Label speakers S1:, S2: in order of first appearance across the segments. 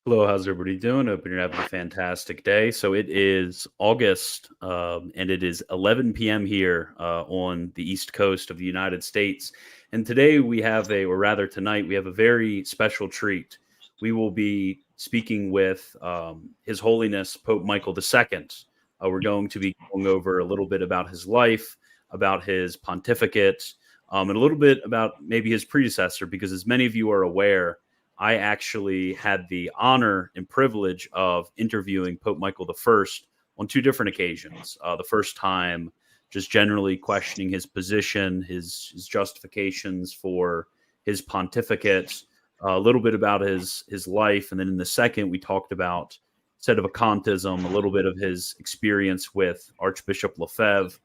S1: Hello, how's everybody doing? Hope you're having a fantastic day. So it is August, and it is 11 p.m. here on the East Coast of the United States. And today we have or rather tonight, we have a very special treat. We will be speaking with His Holiness Pope Michael II. We're going to be going over a little bit about his life, about his pontificate, and a little bit about maybe his predecessor, because as many of you are aware, I actually had the honor and privilege of interviewing Pope Michael I on two different occasions. The first time, just generally questioning his position, his justifications for his pontificate, a little bit about his life. And then in the second, we talked about, instead of a little bit of his experience with Archbishop Lefebvre.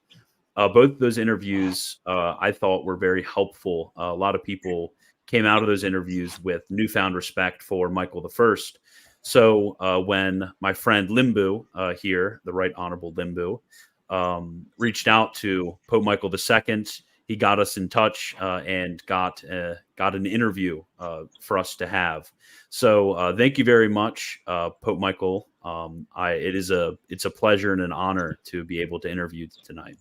S1: Both of those interviews I thought were very helpful. A lot of people came out of those interviews with newfound respect for Michael I. So when my friend Limbu here, the Right Honorable Limbu, reached out to Pope Michael II, he got us in touch and got an interview for us to have. So thank you very much, Pope Michael. It's a pleasure and an honor to be able to interview tonight.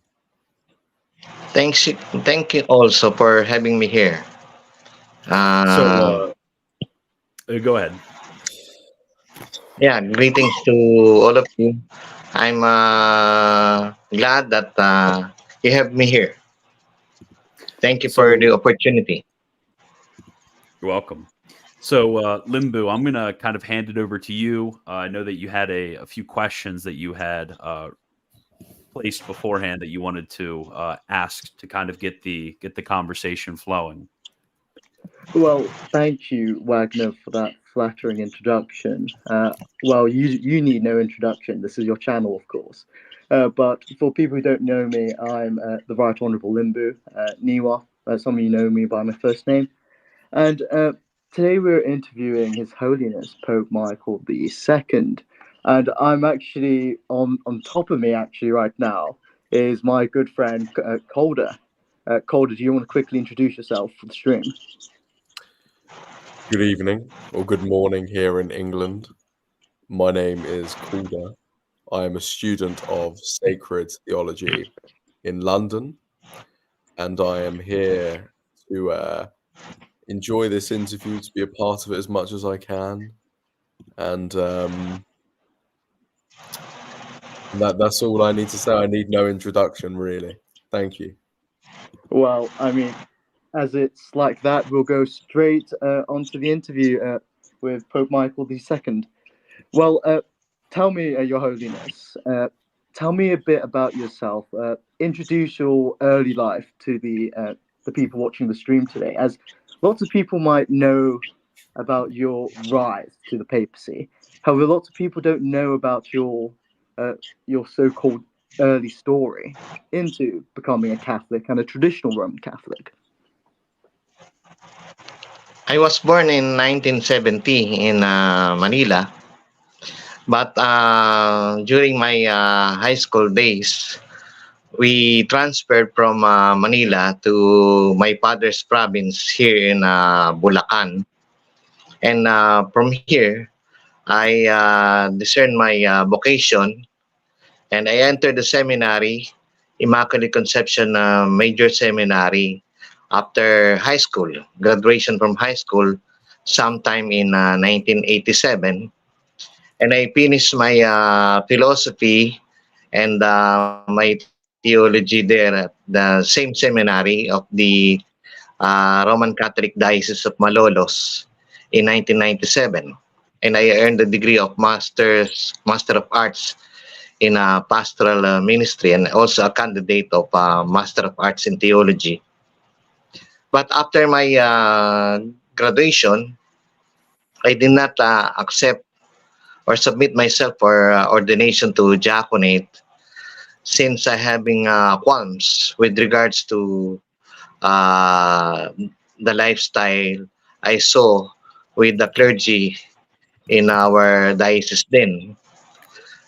S2: Thank you also for having me here.
S1: Go ahead.
S2: Yeah, greetings to all of you. I'm glad that you have me here. Thank you for the opportunity.
S1: You're welcome. So, Limbu, I'm going to kind of hand it over to you. I know that you had a few questions that you had placed beforehand that you wanted to ask to kind of get the conversation flowing.
S3: Well, thank you, Wagner, for that flattering introduction. Well, you need no introduction. This is your channel, of course. But for people who don't know me, I'm the Right Honorable Limbu, Niwa. Some of you know me by my first name. And today we're interviewing His Holiness Pope Michael II. And I'm actually, on top of me actually right now, is my good friend Calder. Calder, do you want to quickly introduce yourself for the stream?
S4: Good evening, or good morning here in England. My name is Calder. I am a student of sacred theology in London, and I am here to enjoy this interview, to be a part of it as much as I can. And that's all I need to say. I need no introduction, really. Thank you.
S3: Well, I mean, as it's like that, we'll go straight onto the interview with Pope Michael II. Well, tell me, Your Holiness, tell me a bit about yourself. Introduce your early life to the people watching the stream today, as lots of people might know about your rise to the papacy. However, lots of people don't know about your so-called early story into becoming a Catholic and a traditional Roman Catholic.
S2: I was born in 1970 in Manila, but during my high school days, we transferred from Manila to my father's province here in Bulacan. And from here, I discerned my vocation, and I entered the seminary, Immaculate Conception Major Seminary, after high school, graduation from high school, sometime in 1987. And I finished my philosophy and my theology there at the same seminary of the Roman Catholic Diocese of Malolos in 1997. And I earned the degree of Master of Arts in a pastoral ministry and also a candidate of Master of Arts in Theology. But after my graduation, I did not accept or submit myself for ordination to diaconate since I having qualms with regards to uh, the lifestyle I saw with the clergy in our diocese then.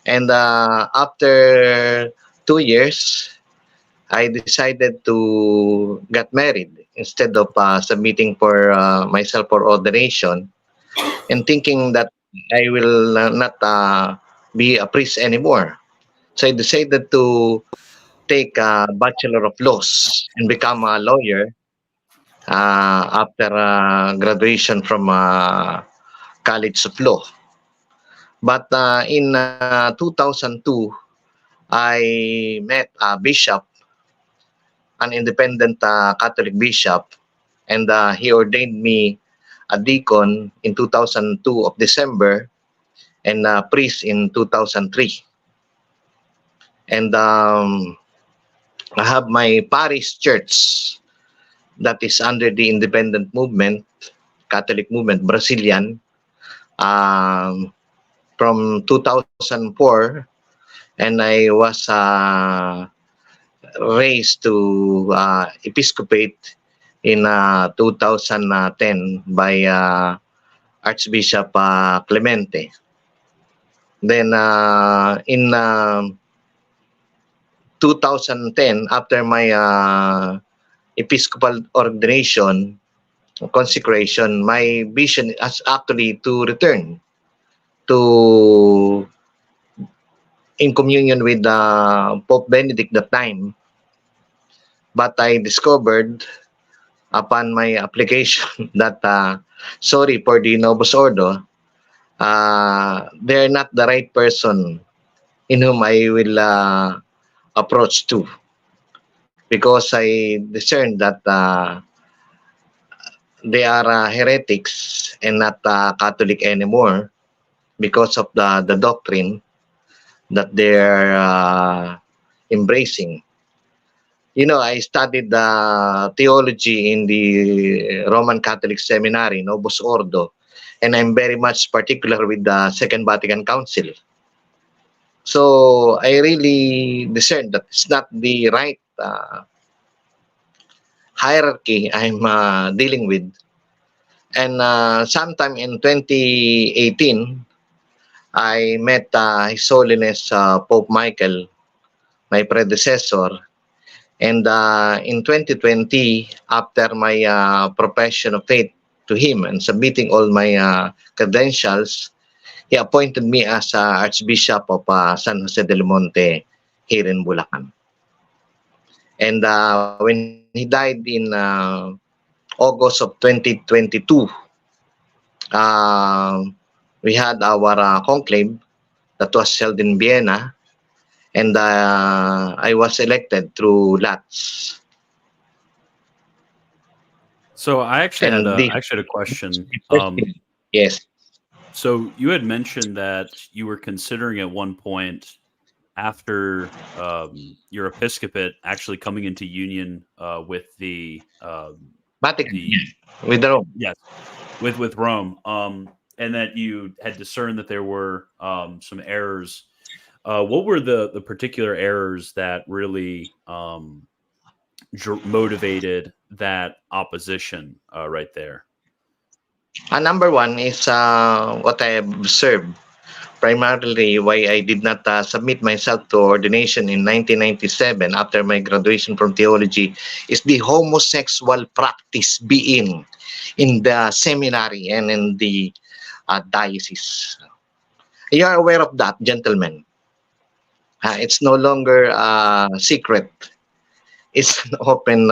S2: And after 2 years, I decided to get married instead of submitting for myself for ordination and thinking that I will not be a priest anymore. So I decided to take a Bachelor of Laws and become a lawyer after graduation from College of Law. But in 2002, I met a bishop, an independent Catholic bishop, and he ordained me a deacon in 2002 of December and a priest in 2003. And I have my parish church that is under the independent movement, Catholic movement, Brazilian, from 2004, and I was raised to episcopate in 2010 by Archbishop Clemente. Then in 2010, after my episcopal ordination, consecration, my vision is actually to return to in communion with Pope Benedict that time. But I discovered upon my application that sorry for the Novus Ordo, they're not the right person in whom I will approach to, because I discerned that they are heretics and not Catholic anymore because of the doctrine that they're embracing. You know, I studied theology in the Roman Catholic Seminary, Novus Ordo, and I'm very much particular with the Second Vatican Council. So I really discerned that it's not the right hierarchy I'm dealing with. And sometime in 2018, I met His Holiness Pope Michael, my predecessor. And in 2020, after my profession of faith to him and submitting all my credentials, he appointed me as Archbishop of San Jose del Monte here in Bulacan. And when he died in August of 2022, we had our conclave that was held in Vienna, and I was elected through lots.
S1: So I actually
S2: And
S1: had
S2: the
S1: a question.
S2: yes,
S1: So you had mentioned that you were considering at one point, after your episcopate, actually coming into union with the
S2: Vatican, with the Rome.
S1: yes, with Rome, and that you had discerned that there were some errors. What were the particular errors that really motivated that opposition right there?
S2: Number one is what I have observed. Primarily, why I did not submit myself to ordination in 1997 after my graduation from theology is the homosexual practice being in the seminary and in the diocese. You are aware of that, gentlemen. It's no longer secret. It's an open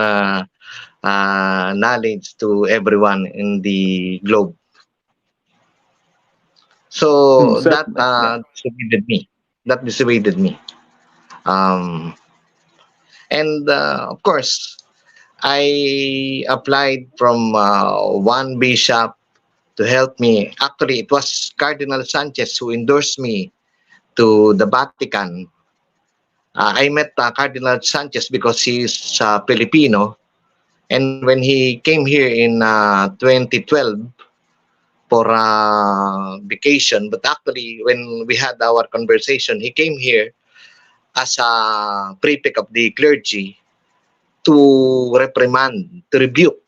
S2: knowledge to everyone in the globe. So that dissuaded me. That dissuaded me. And of course, I applied from one bishop to help me. Actually, it was Cardinal Sanchez who endorsed me to the Vatican I met Cardinal Sanchez because he's Filipino, and when he came here in 2012 for vacation, but actually when we had our conversation, he came here as a prefect of the clergy to reprimand, to rebuke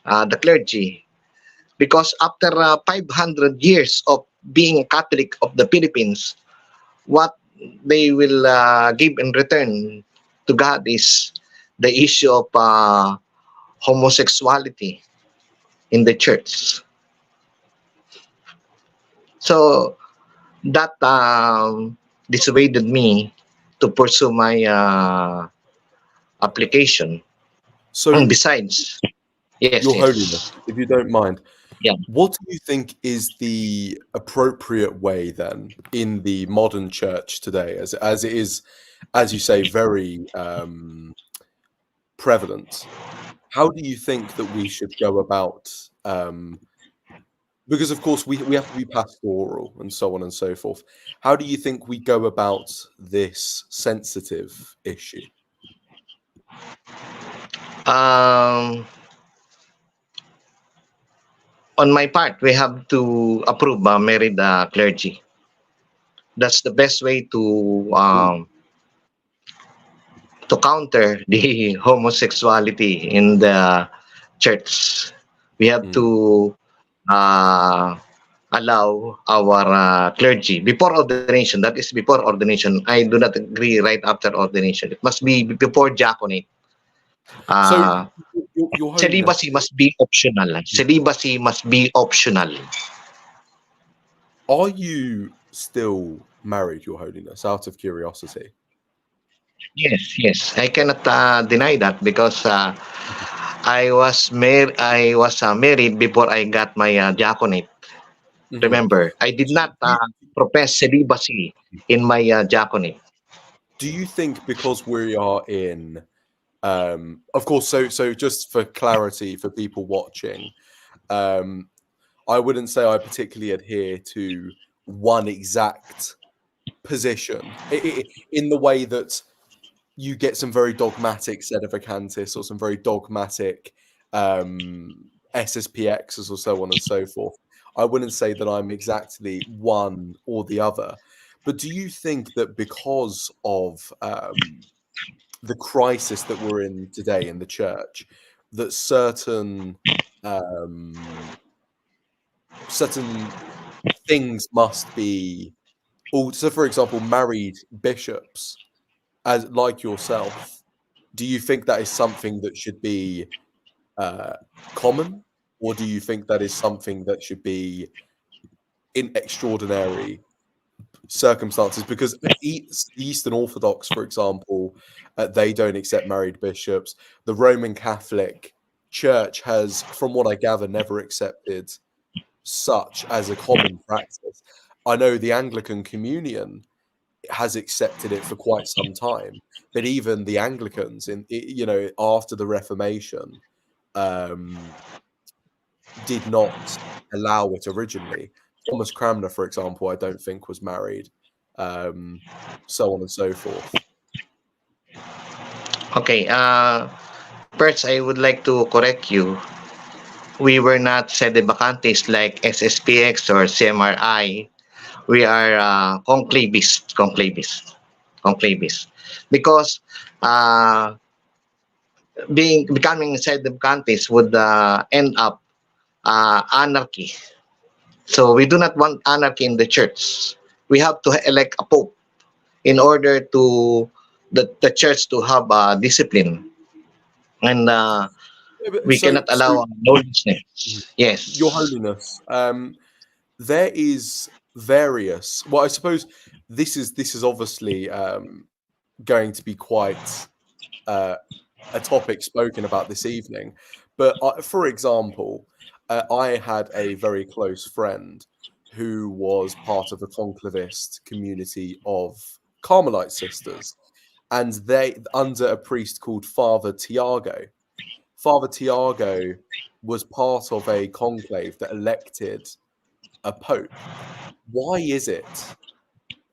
S2: the clergy. Because after 500 years of being Catholic of the Philippines, what they will give in return to God is the issue of homosexuality in the church. So that dissuaded me to pursue my application.
S4: So,
S2: Besides, yes,
S4: Your
S2: yes,
S4: Holiness, if you don't mind,
S2: yeah.
S4: what do you think is the appropriate way then in the modern church today, as it is, as you say, very prevalent? How do you think that we should go about? Because of course we have to be pastoral and so on and so forth. How do you think we go about this sensitive issue?
S2: Um, on my part, we have to approve married clergy. That's the best way to counter the homosexuality in the church. We have
S4: Mm.
S2: to uh, allow our clergy before ordination. That is before ordination. I do not agree right after ordination. It must be before diaconate.
S4: So,
S2: Uh,
S4: Your Holiness,
S2: Celibacy must be optional. Celibacy must be optional.
S4: are you still married, Your Holiness, out of curiosity?
S2: Yes, yes. I cannot deny that because I was married before I got my diaconate.
S4: Mhm.
S2: Remember, I did
S4: Do
S2: not
S4: you,
S2: profess celibacy in my diaconate.
S4: do you think because we are in, of course, so just for clarity for people watching, um, I wouldn't say I particularly adhere to one exact position in the way that you get some very dogmatic sedevacantists or some very dogmatic SSPXs or so on and so forth. I wouldn't say that I'm exactly one or the other. But do you think that because of the crisis that we're in today in the church, that um, certain things must be so for example, married bishops as like yourself, do you think that is something that should be uh, common, or do you think that is something that should be in extraordinary circumstances? Because the Eastern Orthodox, for example, they don't accept married bishops. The Roman Catholic Church has, from what I gather, never accepted such as a common practice. I know the Anglican Communion has accepted it for quite some time, but even the Anglicans, after the Reformation, um, did not allow it originally. Thomas Cranmer, for example, I don't think was married, so on and so forth.
S2: Okay. First, I would like to correct you. We were not sedevacantists like SSPX or CMRI. We are conclavists, because uh, becoming sedevacantist would end up anarchy. So we do not want anarchy in the church. We have to elect a pope in order to the church to have discipline, and we cannot
S4: So,
S2: allow lawlessness.
S4: Your
S2: Yes.
S4: Holiness, there is various. Well, I suppose this is obviously going to be quite uh, a topic spoken about this evening. But for example, I had a very close friend who was part of a conclavist community of Carmelite sisters, and they under a priest called Father Tiago. Father Tiago was part of a conclave that elected a pope. Why is it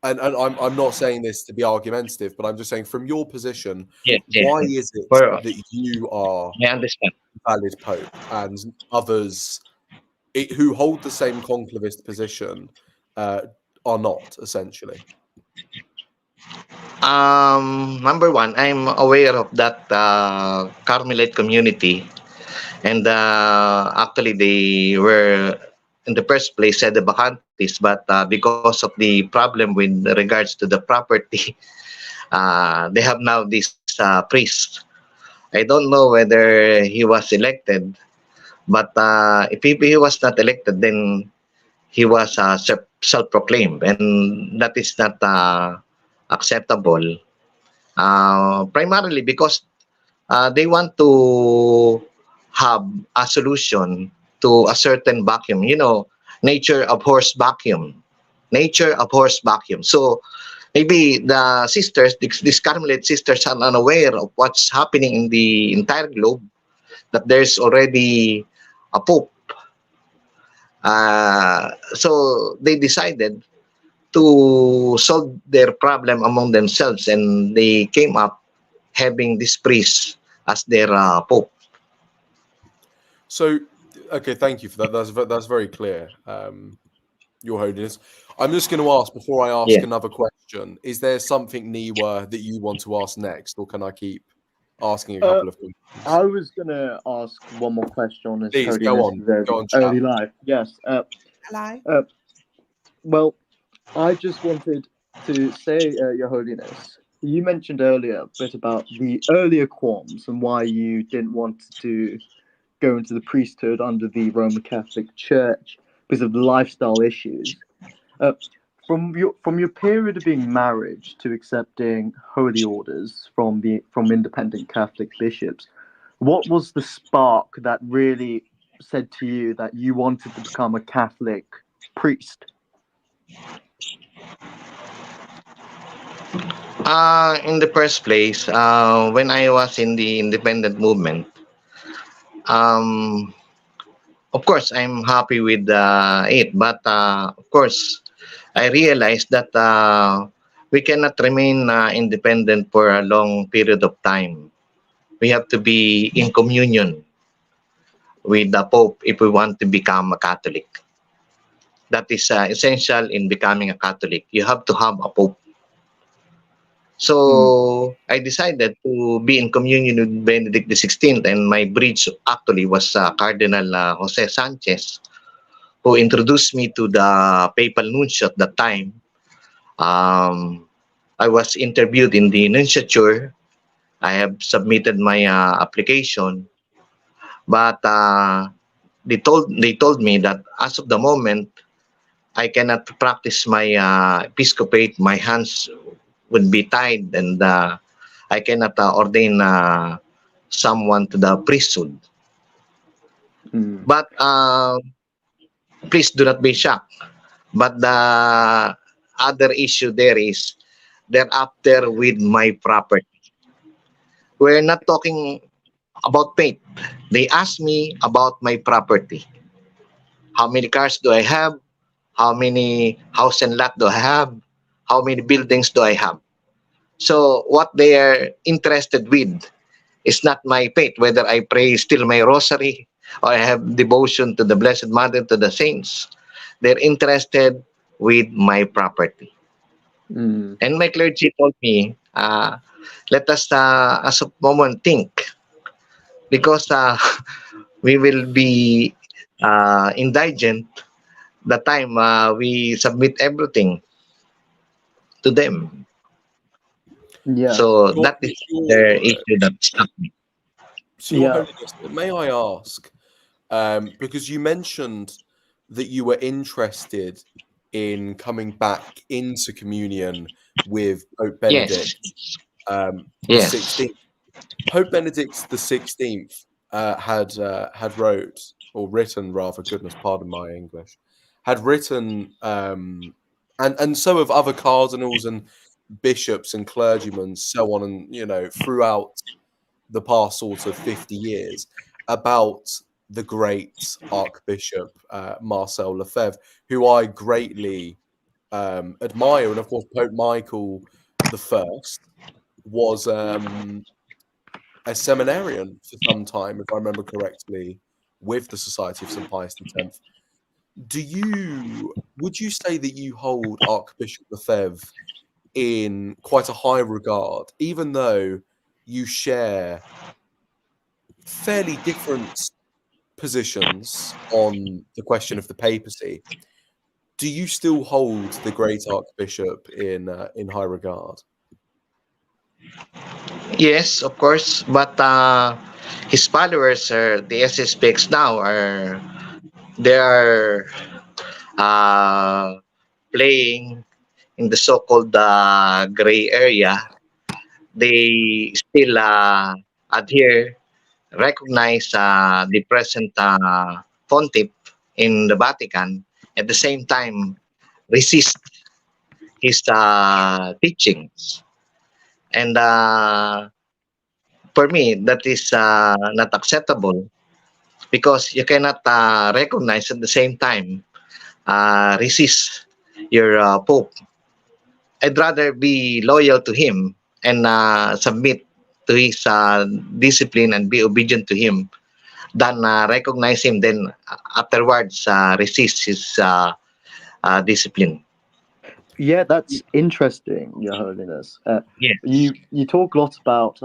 S4: and I'm not saying this to be argumentative, but I'm just saying from your position,
S2: Yes, yes.
S4: why is it
S2: For,
S4: that you are
S2: I understand.
S4: valid pope and others who hold the same conclavist position are not, essentially?
S2: Number one, I'm aware of that Carmelite community, and actually they were in the first place sedevacantists, but because of the problem with regards to the property, they have now this priest. I don't know whether he was elected, but if he was not elected, then he was self-proclaimed, and that is not acceptable. Primarily because they want to have a solution to a certain vacuum. Nature abhors vacuum. Nature abhors vacuum. So maybe the sisters, these Carmelite sisters, are unaware of what's happening in the entire globe. That there's already a pope. So they decided to solve their problem among themselves, and they came up having this priest as their pope.
S4: So, okay, thank you for that. That's very clear, Your Holiness. I'm just going to ask before I ask
S2: Yeah.
S4: another question. Is there something, Niwa, that you want to ask next, or can I keep asking a couple of questions?
S3: I was gonna ask one more question on His
S4: Please go
S3: Holiness'
S4: on,
S3: early
S4: chap.
S3: life. Yes.
S5: Hello.
S3: Well, I just wanted to say, Your Holiness, you mentioned earlier a bit about the earlier qualms and why you didn't want to go into the priesthood under the Roman Catholic Church because of the lifestyle issues. From your period of being married to accepting holy orders from independent Catholic bishops, what was the spark that really said to you that you wanted to become a Catholic priest?
S2: In the first place, when I was in the independent movement, um, of course, I'm happy with it. But of course, I realized that we cannot remain independent for a long period of time. We have to be in communion with the Pope if we want to become a Catholic. That is essential in becoming a Catholic. You have to have a Pope. So I decided to be in communion with Benedict XVI, and my bridge actually was Cardinal Jose Sanchez, who introduced me to the papal nuncio at that time. I was interviewed in the nunciature. I have submitted my application, but they told me that as of the moment, I cannot practice my episcopate. My hands would be tied, and I cannot ordain someone to the priesthood. But please do not be shocked. But the other issue there is thereafter with my property. We're not talking about faith. They asked me about my property. How many cars do I have? How many house and lot do I have? How many buildings do I have? So what they are interested with is not my faith, whether I pray still my rosary or I have devotion to the Blessed Mother, to the saints. They're interested with my property. And my clergy told me, let us, as a moment, think, because we will be indigent the time we submit everything to them.
S3: Yeah.
S2: So that is their issue that stopped me.
S4: So, Your
S3: Yeah.
S4: Holiness, may I ask, because you mentioned that you were interested in coming back into communion with Pope Benedict the
S2: Yes.
S4: 16th. Pope Benedict the 16th had wrote, or written rather, goodness, pardon my English, had written, and so have other cardinals and bishops and clergymen, so on, and throughout the past sort of 50 years, about the great Archbishop Marcel Lefebvre, who I greatly admire, and of course Pope Michael I was a seminarian for some time, if I remember correctly, with the Society of St. Pius X. Would you say that you hold Archbishop Lefebvre in quite a high regard, even though you share fairly different positions on the question of the papacy? Do you still hold the great Archbishop in high regard?
S2: Yes, of course, but his followers, the SSPX now, they are playing in the so-called gray area. They still adhere, recognize the present pontiff in the Vatican. At the same time, resist his teachings. And for me, that is not acceptable because you cannot recognize at the same time resist your Pope. I'd rather be loyal to him and submit to his discipline and be obedient to him than recognize him, then afterwards resist his discipline.
S3: Yeah, that's interesting, Your Holiness.
S2: Yes.
S3: You talk a lot about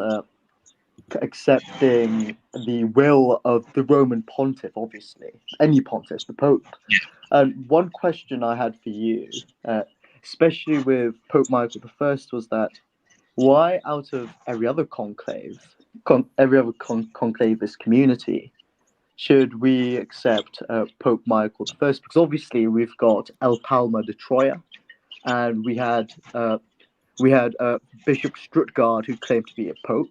S3: accepting the will of the Roman pontiff, obviously, any pontiff, the Pope.
S2: Yeah.
S3: And one question I had for you, especially with Pope Michael I, was that why, out of every other conclavist community, should we accept Pope Michael I? Because obviously we've got El Palma de Troya, and we had Bishop Stuttgart, who claimed to be a pope,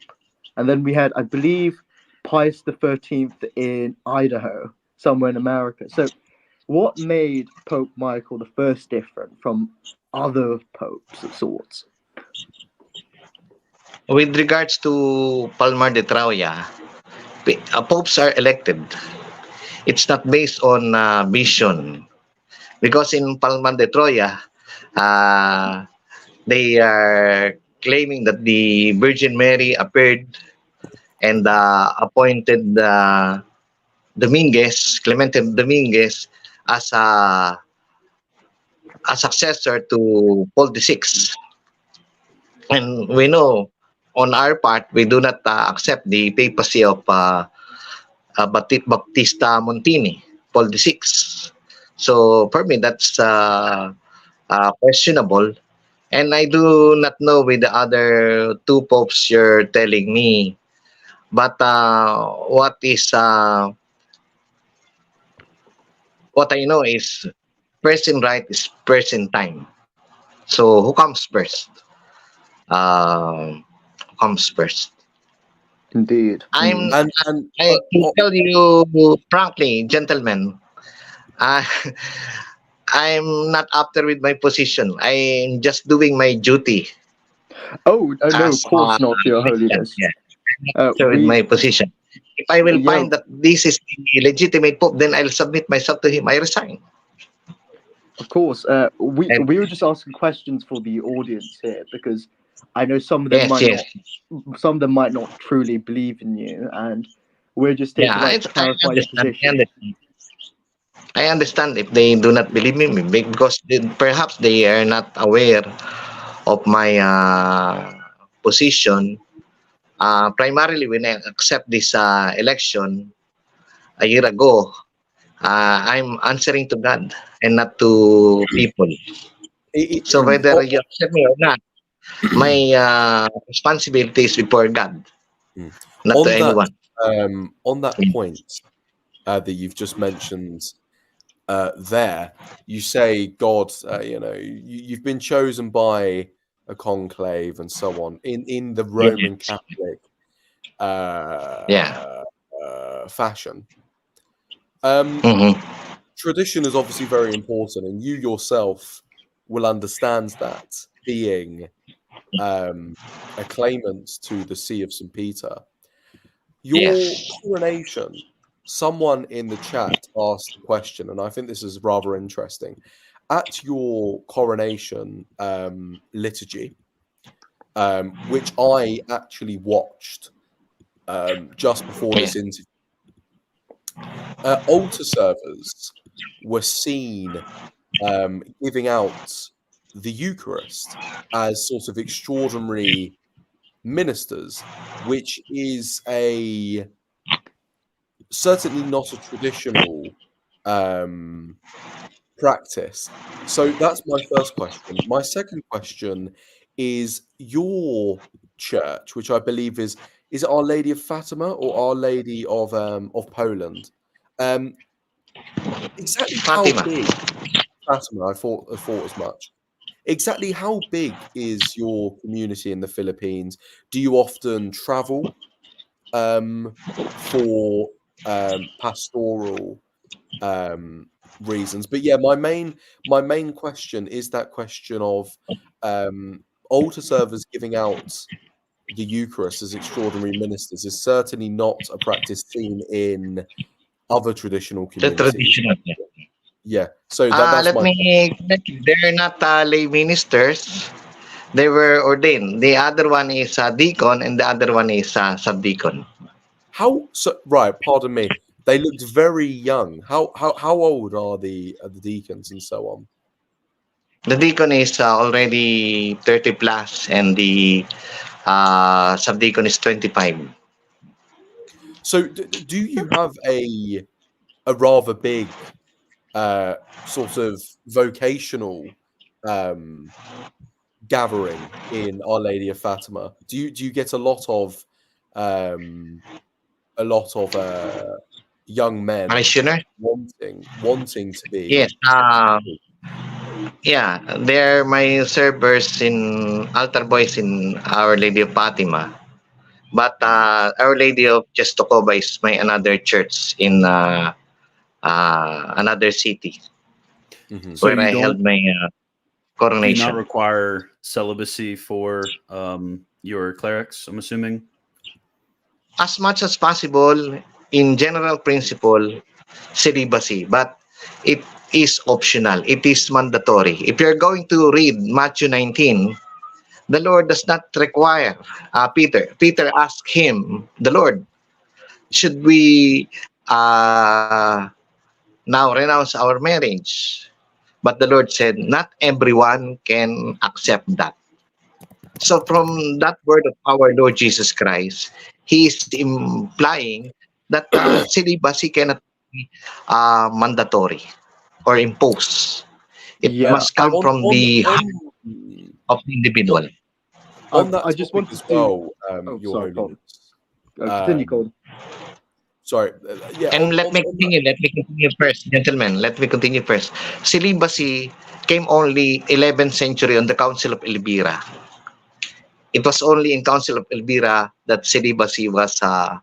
S3: and then we had, I believe, Pius XIII in Idaho, somewhere in America. So, what made Pope Michael I different from other popes of sorts?
S2: With regards to Palmar de Troya, popes are elected. It's not based on vision. Because in Palmar de Troya, uh, they are claiming that the Virgin Mary appeared and appointed Clemente Dominguez, as a successor to Paul VI. And we know, on our part, we do not accept the papacy of Baptista Montini, Paul VI. So for me, that's questionable. And I do not know with the other two popes you're telling me. But what I know is first in right is first in time. So who comes first? Who comes first?
S3: Indeed.
S2: I'm.
S4: And
S2: I can tell you frankly, gentlemen, uh, I'm not after with my position. I'm just doing my duty
S3: Oh, no,
S2: as
S3: of course not, Your
S2: Christian.
S3: Holiness.
S2: Yeah, after with my position. If I will
S3: Yeah,
S2: find that this is the legitimate pope, then I'll submit myself to him. I resign.
S3: of course. We
S2: And
S3: were just asking questions for the audience here because I know some of them
S2: yes,
S3: might
S2: yes,
S3: not truly believe in you, and we're just here
S2: yeah,
S3: to clarify your
S2: understand.
S3: position.
S2: I understand if they do not believe me because perhaps they are not aware of my position. Primarily, when I accept this election a year ago, I'm answering to God and not to people. So whether you accept me or not, my responsibility is before God, not to anyone.
S4: on that point that you've just mentioned, there you say God, you've been chosen by a conclave and so on in the Roman
S2: Yes.
S4: Catholic
S2: Yeah.
S4: fashion.
S2: Mhm.
S4: Tradition is obviously very important, and you yourself will understand that, being a claimant to the See of St. Peter. Your
S2: Yes.
S4: coronation, someone in the chat asked the question, and I think this is rather interesting. at your coronation liturgy, which I actually watched just before this interview, altar servers were seen giving out the Eucharist as sort of extraordinary ministers, which is certainly not a traditional practice. So that's my first question. My second question is your church, which I believe is it Our Lady of Fatima or Our Lady of Poland? Exactly how
S2: Fatima.
S4: big? Fatima, I thought as much. Exactly how big is your community in the Philippines? Do you often travel for pastoral reasons? But yeah, my main question is that question of altar servers giving out the Eucharist as extraordinary ministers is certainly not a practice seen in other traditional
S2: The
S4: communities.
S2: traditional.
S4: Yeah, so that's
S2: Let
S4: my
S2: me correct you. They're not lay ministers. They were ordained. The other one is deacon, and the other one is subdeacon.
S4: right. Pardon me. They looked very young. How old are the deacons and so on?
S2: The deacon is already 30 plus, and the subdeacon is 25.
S4: So do you have a rather big sort of vocational gathering in Our Lady of Fatima? Do you get a lot of young men
S2: Parishioner?
S4: wanting to be?
S2: Yes. Yeah, they're my servers in altar boys in Our Lady of Fatima. But Our Lady of Chestocoba is my another church in another city
S1: So
S2: where
S1: you
S2: I held my
S1: do you not
S2: coronation.
S1: require celibacy for your clerics, I'm assuming?
S2: As much as possible, in general principle, celibacy, but it is optional. It is mandatory. If you're going to read Matthew 19, the Lord does not require Peter. Peter asked him, the Lord, should we now renounce our marriage? But the Lord said, not everyone can accept that. So from that word of our Lord Jesus Christ, He is implying that celibacy cannot be mandatory or imposed. It
S3: Yeah,
S2: must
S3: I
S2: come
S4: On
S2: from
S4: on
S2: the heart
S4: on
S2: of the individual.
S4: on that
S3: I just
S4: topic
S3: wanted
S4: as
S3: to.
S4: well,
S3: Oh,
S4: Your
S3: sorry, Cole.
S4: Holiness.
S3: Continue,
S4: Um,
S3: Cole.
S4: sorry, yeah.
S2: And let me
S4: On that,
S2: continue. Let me continue first, gentlemen. Let me continue first. Celibacy came only 11th century on the Council of Elvira. It was only in Council of Elvira that celibacy was uh,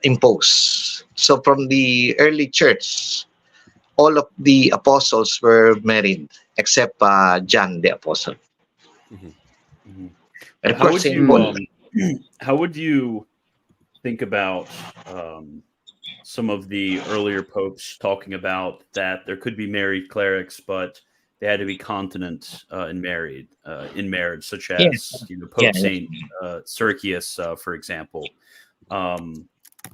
S2: imposed. So from the early church, all of the apostles were married except John the apostle.
S4: Mhm.
S1: Mhm.
S2: And of
S1: How
S2: course,
S1: would
S2: Saint
S1: you
S2: Paul.
S1: how would you think about some of the earlier popes talking about that there could be married clerics, but they had to be continent and married in marriage, such
S2: Yes,
S1: as
S2: yeah,
S1: Pope Saint Siricius, for example. Um,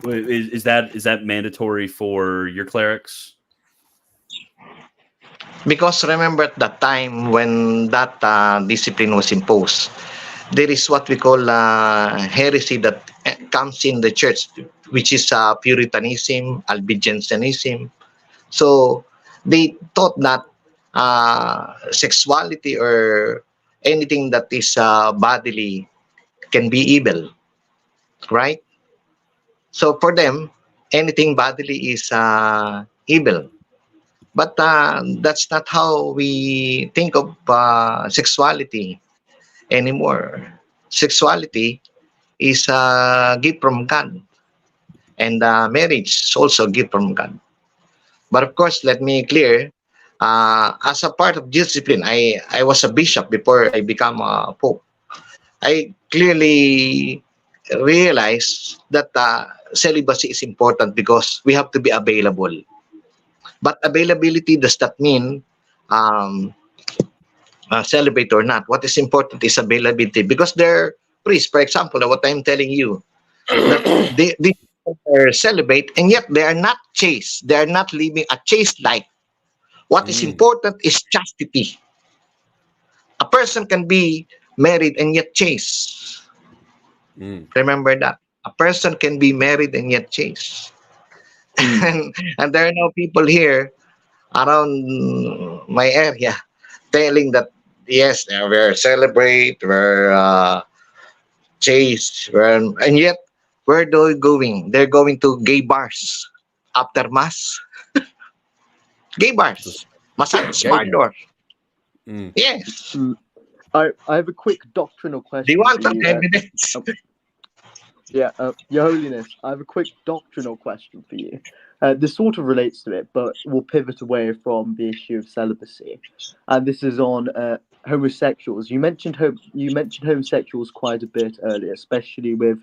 S1: is that mandatory for your clerics?
S2: because remember at that time when that discipline was imposed, there is what we call heresy that comes in the church, which is Puritanism, Albigensianism. So they thought that sexuality or anything that is bodily can be evil, right? So for them, anything bodily is evil. But that's not how we think of sexuality anymore. Sexuality is a gift from God, and marriage is also a gift from God. But of course, let me clear, as a part of discipline, I was a bishop before I become a pope. I clearly realized that celibacy is important because we have to be available. But availability does that mean um, celebrate or not. What is important is availability, because they're priests, for example, what I'm telling you, that they are celebrate, and yet they are not chaste. They are not living a chaste life. What is important is chastity. A person can be married and yet chaste. Remember that. A person can be married and yet chaste. And there are no people here around my area telling that, yes, we're celebrate, we're chaste, and yet where are they going? They're going to gay bars after mass. Gay bars, massage parlor. Yes.
S3: I have a quick doctrinal
S2: Do
S3: question
S2: you want
S3: for
S2: some
S3: you.
S2: evidence?
S3: Yeah, Your Holiness, I have a quick doctrinal question for you. This sort of relates to it, but we'll pivot away from the issue of celibacy. And this is on homosexuals. You mentioned homosexuals quite a bit earlier, especially with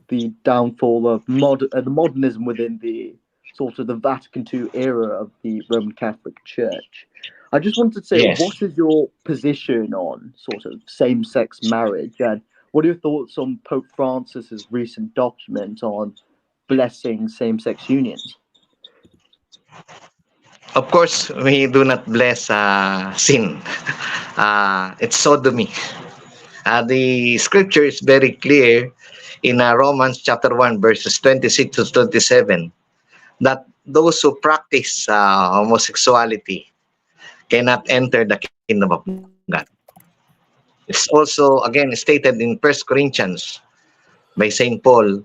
S3: the downfall of the modernism within the sort of the Vatican II era of the Roman Catholic Church. I just wanted to say,
S2: Yes.
S3: what is your position on sort of same-sex marriage, and what are your thoughts on Pope Francis's recent document on blessing same-sex unions?
S2: Of course, we do not bless sin. It's sodomy. The scripture is very clear in Romans chapter 1, verses 26 to 27, that those who practice homosexuality cannot enter the kingdom of God. It's also, again, stated in 1 Corinthians by St. Paul,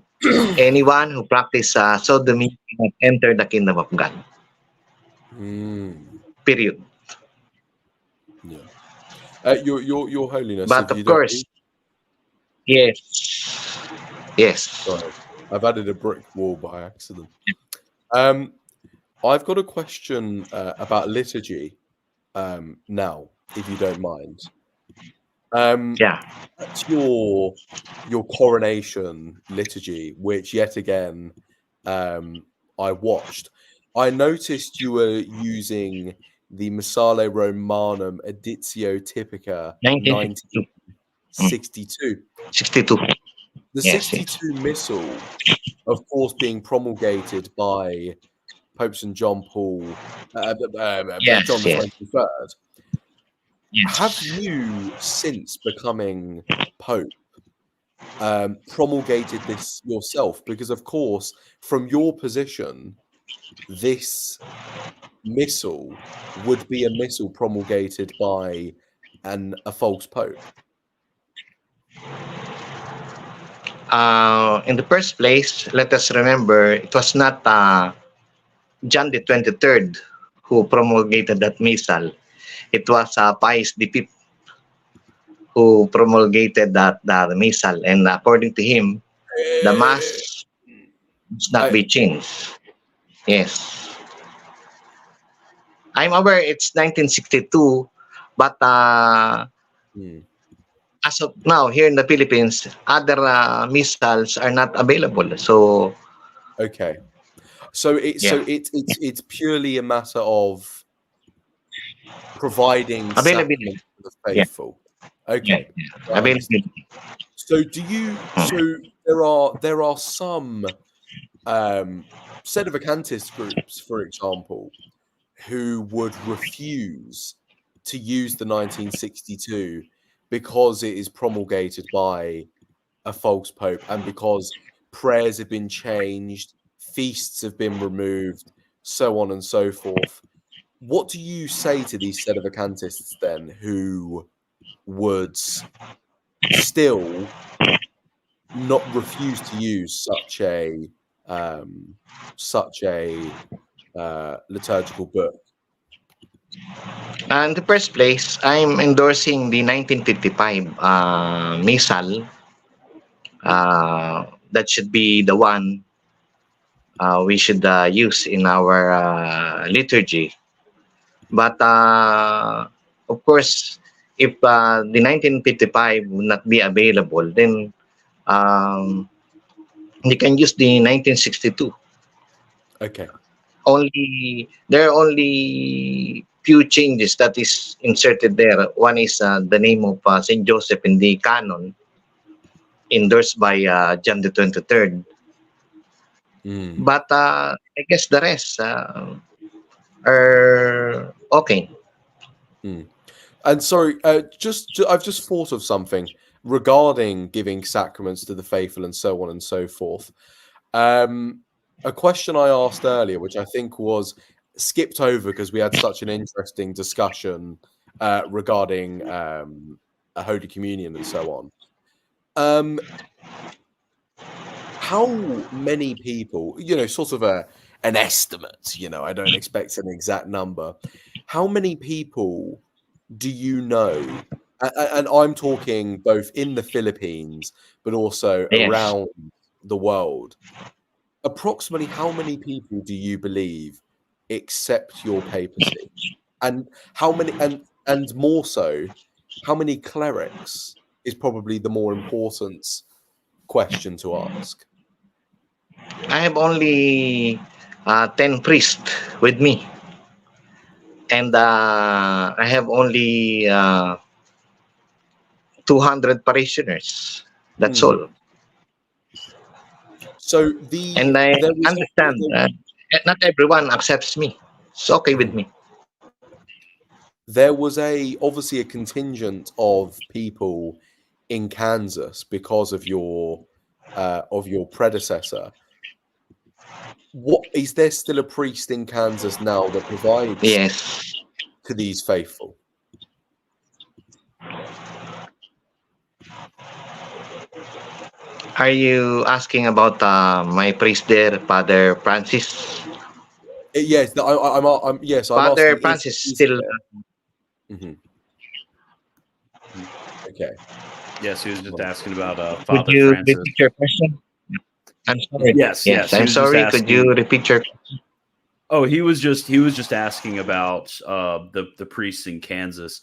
S2: anyone who practices sodomy cannot enter the kingdom of God. Period.
S4: Yeah. Your Holiness,
S2: But
S4: if you
S2: of
S4: don't
S2: course, yes. Yes.
S4: Sorry, I've added a brick wall by accident. I've got a question about liturgy now, if you don't mind.
S2: Yeah.
S4: That's your coronation liturgy, which yet again I watched. I noticed you were using the Missale Romanum Editio Typica
S2: 1962.
S4: 1962.
S2: 62.
S4: The
S2: Yes,
S4: 62 Missal, of course, being promulgated by Pope St. John Paul,
S2: Yes,
S4: John the
S2: yes.
S4: 23rd.
S2: Yes.
S4: Have you, since becoming Pope, promulgated this yourself? Because, of course, from your position, this missal would be a missal promulgated by a false Pope.
S2: In the first place, let us remember it was not John the 23rd who promulgated that missal. It was Pius V who promulgated that missal, and according to him, the mass must not be changed. Yes, I'm aware it's 1962, but as of now, here in the Philippines, other missals are not available. So
S4: Okay, so it's purely a matter of providing
S2: availability.
S4: sacrament for the faithful. Okay,
S2: Yeah. Availability.
S4: So do you? So there are some sedevacantist groups, for example, who would refuse to use the 1962 because it is promulgated by a false pope and because prayers have been changed, feasts have been removed, so on and so forth. What do you say to these sedevacantists then, who would still not refuse to use such a liturgical book?
S2: In the first place, I'm endorsing the 1955 missal. That should be the one we should use in our liturgy. But of course, if the 1955 would not be available, then you can use the 1962.
S4: Okay.
S2: only there are only few changes that is inserted there. One is the name of Saint Joseph in the canon, endorsed by John the 23rd.
S4: Mm.
S2: But I guess the rest are okay.
S4: Mm. And sorry, I've just thought of something regarding giving sacraments to the faithful and so on and so forth. A question I asked earlier, which I think was skipped over because we had such an interesting discussion regarding a Holy Communion and so on. How many people, sort of an estimate, I don't expect an exact number. How many people do you know? And I'm talking both in the Philippines, but also
S2: Yes.
S4: around the world. Approximately how many people do you believe accept your papacy? And how many, and more so, how many clerics is probably the more important question to ask.
S2: I have only 10 priests with me. And I have only 200 parishioners. That's
S4: Mhm.
S2: all.
S4: So
S2: And I
S4: there was
S2: understand not everyone accepts me. It's okay with me.
S4: there was obviously a contingent of people in Kansas because of your predecessor. What is there still a priest in Kansas now that provides
S2: Yes.
S4: to these faithful?
S2: Are you asking about my priest there, Father Francis?
S4: Yes, I'm
S2: Father
S4: asking
S2: Francis
S4: is
S2: still.
S4: there? Mhm. Okay.
S1: Yes, he was just asking about
S2: Could
S1: Father
S2: you
S1: Francis.
S2: repeat your question? I'm sorry.
S1: Yes,
S2: Yes,
S1: yes, he
S2: I'm
S1: was just
S2: sorry. Could you
S1: asking.
S2: repeat your?
S1: Oh, he was just asking about the priests in Kansas.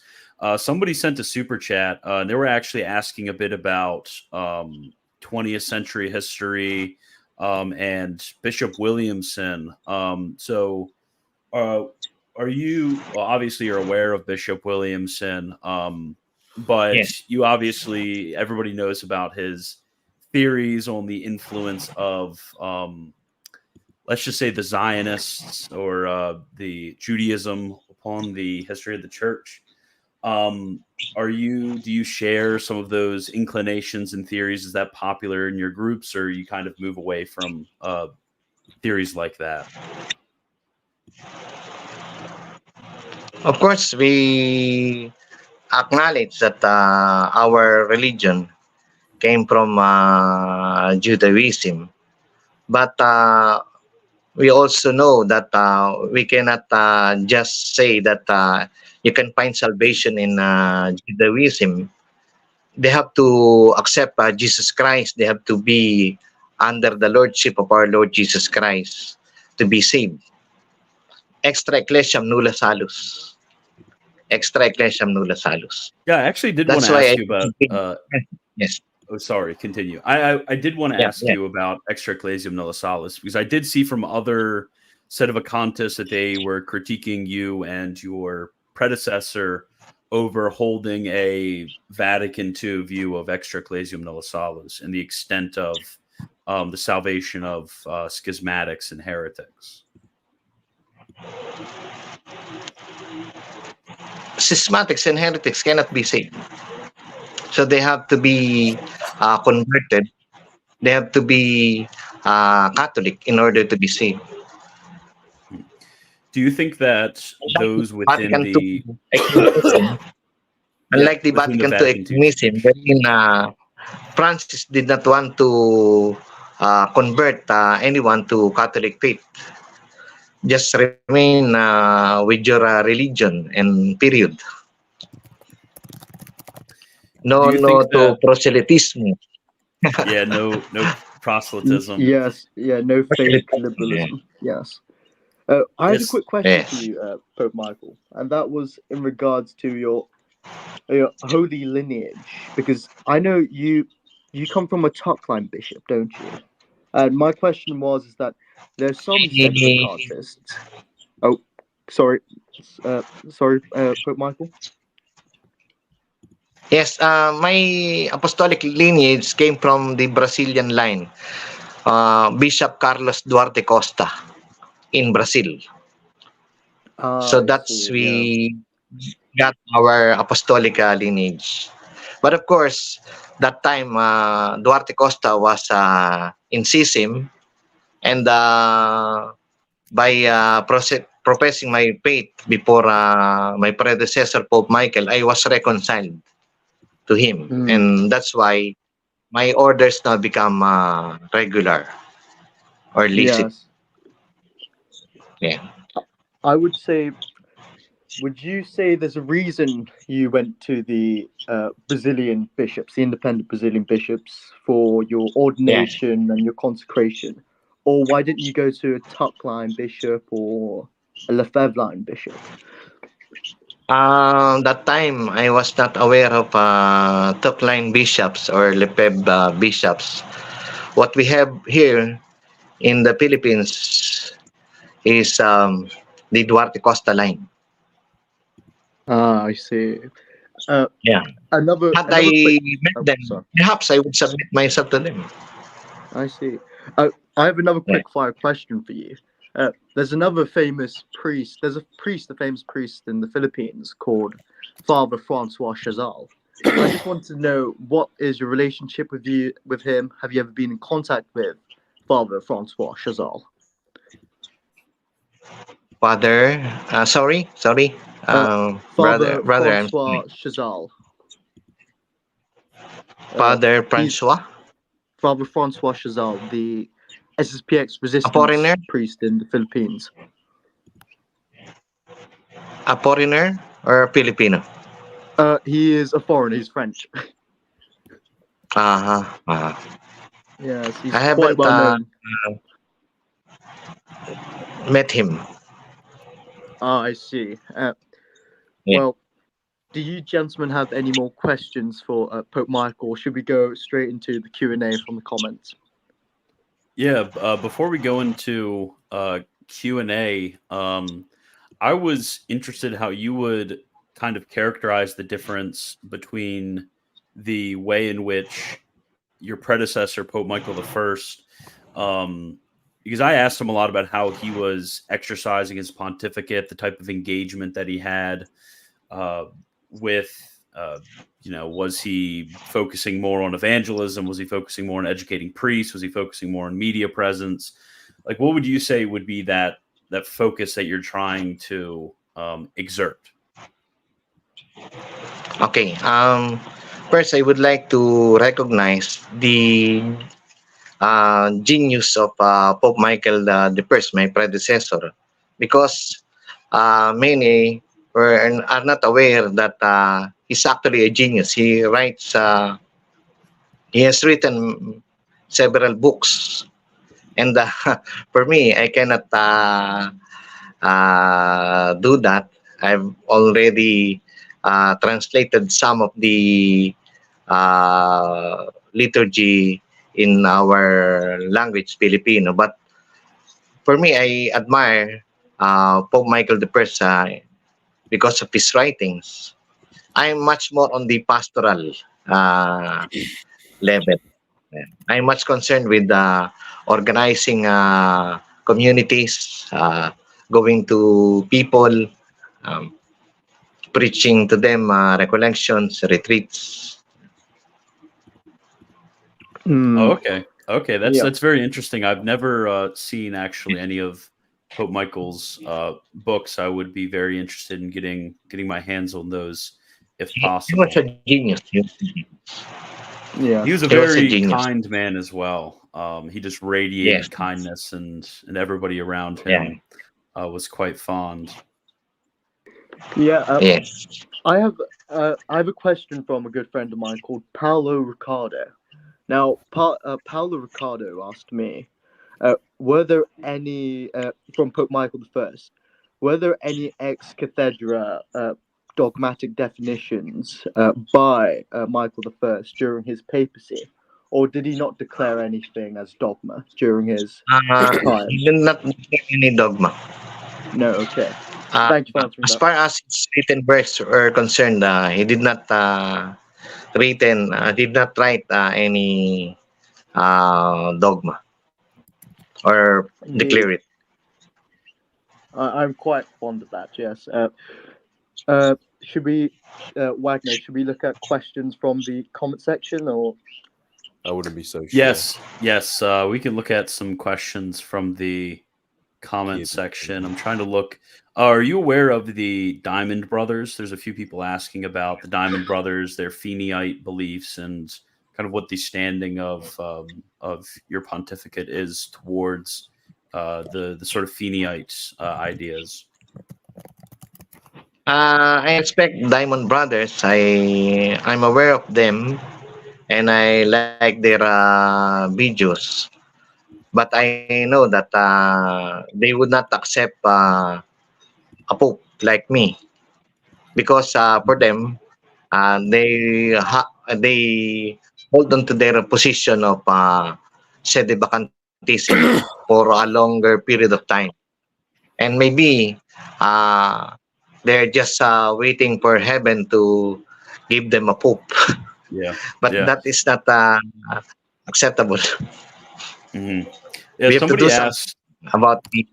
S1: Somebody sent a super chat, and they were actually asking a bit about 20th century history and Bishop Williamson. So, uh, are you well, obviously you're aware of Bishop Williamson, but
S2: Yes.
S1: you obviously everybody knows about his theories on the influence of let's just say the Zionists or the Judaism upon the history of the church. Do you share some of those inclinations and theories? Is that popular in your groups, or you kind of move away from theories like that?
S2: Of course, we acknowledge that our religion came from Judaism, but we also know that we cannot just say that you can find salvation in Judaism. They have to accept Jesus Christ. They have to be under the lordship of our Lord Jesus Christ to be saved. Extra ecclesiam nulla salus. Extra ecclesiam nulla salus.
S1: Yeah, I actually did want
S2: That's
S1: to
S2: why
S1: ask
S2: I
S1: you about.
S2: yes.
S1: Oh, sorry. Continue. I did want to
S2: Yeah,
S1: ask
S2: yeah.
S1: you about extra ecclesiam nulla salus because I did see from other set of a contest that they were critiquing you and your predecessor over holding a Vatican II view of extra ecclesiam nulla salus and the extent of the salvation of schismatics and heretics.
S2: Schismatics and heretics cannot be saved. So they have to be converted. They have to be Catholic in order to be saved.
S1: Do you think that those within
S2: Vatican
S1: the
S2: II ecumenism,
S1: yeah
S2: unlike the
S1: within the
S2: Vatican II
S1: Vatican II
S2: ecumenism, wherein Francis did not want to convert anyone to Catholic faith, just remain with your religion and period.
S1: do
S2: No,
S1: you think
S2: no to
S1: that
S2: proselytism.
S1: yeah no proselytism.
S3: Yes, yeah, no fake
S2: Proselytism.
S3: liberalism. Yes. I had a
S1: Yes.
S3: quick question for
S2: Yes.
S3: you, Pope Michael, and that was in regards to your holy lineage, because I know you come from a Tuckline bishop, don't you? And my question was is that There's some secular-cardists. Oh, sorry, Pope Michael.
S2: Yes, my apostolic lineage came from the Brazilian line, Bishop Carlos Duarte Costa in Brazil. So
S3: I
S2: that's
S3: see,
S2: we got our apostolic lineage. But of course, that time Duarte Costa was in CISM, and by professing my faith before my predecessor Pope Michael, I was reconciled to him, and that's why my orders now become regular or licit.
S3: Yes.
S2: Yeah.
S3: I would say, would you say there's a reason you went to the Brazilian bishops, the independent Brazilian bishops, for your
S2: Yeah.
S3: ordination and your consecration? Or why didn't you go to a Tuck line bishop or a Lefebvre line bishop?
S2: That time I was not aware of top line bishops or Lefebvre bishops. What we have here in the Philippines is the Duarte Costa line.
S3: Ah, I see. Uh,
S2: Yeah.
S3: another
S2: Had I
S3: quick.
S2: met
S3: Oh,
S2: them,
S3: sorry.
S2: perhaps I would submit myself to them.
S3: I see. I have another
S2: Yeah.
S3: quick fire question for you. There's another famous priest. There's a priest, a famous priest in the Philippines called Father Francois Chazal. I just wanted to know, what is your relationship with him? Have you ever been in contact with Father Francois Chazal?
S2: Father, sorry,
S3: Father
S2: brother, I'm
S3: Francois
S2: sorry.
S3: Chazal.
S2: Father
S3: He's
S2: Francois,
S3: Father Francois Chazal, the SSPX
S2: a foreigner,
S3: resistance priest in the Philippines.
S2: or a Filipino.
S3: He is a foreigner. He's French.
S2: Uh-huh.
S3: Yes,
S2: I
S3: he's quite
S2: haven't
S3: well known.
S2: met him.
S3: Ah, I see.
S2: Yeah.
S3: Well, do you gentlemen have any more questions for Pope Michael, or should we go straight into the Q&A from the comments?
S1: Yeah, before we go into Q&A, I was interested how you would kind of characterize the difference between the way in which your predecessor, Pope Michael I, because I asked him a lot about how he was exercising his pontificate, the type of engagement that he had with, was he focusing more on evangelism? Was he focusing more on educating priests? Was he focusing more on media presence? Like, what would you say would be that focus that you're trying to exert?
S2: Okay. First, I would like to recognize the genius of Pope Michael the First, my predecessor, because many are not aware that he's actually a genius. He has written several books, and for me, I cannot do that. I've already translated some of the liturgy in our language, Filipino. But for me, I admire Pope Michael I because of his writings. I'm much more on the pastoral level. Yeah. I'm much concerned with organizing communities, going to people, um, preaching to them recollections, retreats.
S1: Oh, okay,
S3: Yeah.
S1: that's very interesting. I've never seen actually any of Pope Michael's books. I would be very interested in getting my hands on those if
S2: He was
S1: possible.
S2: a genius.
S1: He
S3: Yes.
S1: was a
S2: He was a
S1: very
S2: genius.
S1: kind man as well. He just
S2: Yes.
S1: radiated kindness, and everybody around
S2: Yeah.
S1: him was quite fond.
S3: Yeah.
S2: Yes.
S3: I have a question from a good friend of mine called Paolo Ricardo. Now, Paolo Ricardo asked me, were there any from Pope Michael I? Were there any ex cathedra dogmatic definitions by Michael I during his papacy, or did he not declare anything as dogma during his time?
S2: He did not make any dogma.
S3: No, okay.
S2: Uh,
S3: Thank you for answering
S2: as
S3: that.
S2: far as his written works are concerned, he did not did not write any dogma or
S3: He,
S2: declare it.
S3: I'm quite fond of that. Yes. Should we, Wagner? Should we look at questions from the comment section, or?
S4: I wouldn't be so sure.
S1: Yes. We can look at some questions from the comment
S4: Kids.
S1: section. I'm trying to look. Are you aware of the Diamond Brothers? There's a few people asking about the Diamond Brothers, their Feeneyite beliefs, and kind of what the standing of your pontificate is towards the sort of Feeneyite ideas.
S2: I respect Diamond Brothers. I'm aware of them, and I like their videos. But I know that they would not accept a pope like me, because for them, they hold on to their position of sedevacantism for a longer period of time, and maybe uh, they're just waiting for heaven to give them a pope.
S1: Yeah.
S2: But
S1: Yeah.
S2: that is not acceptable.
S1: Yeah,
S2: We have to
S1: somebody
S2: do something
S1: asked.
S2: about the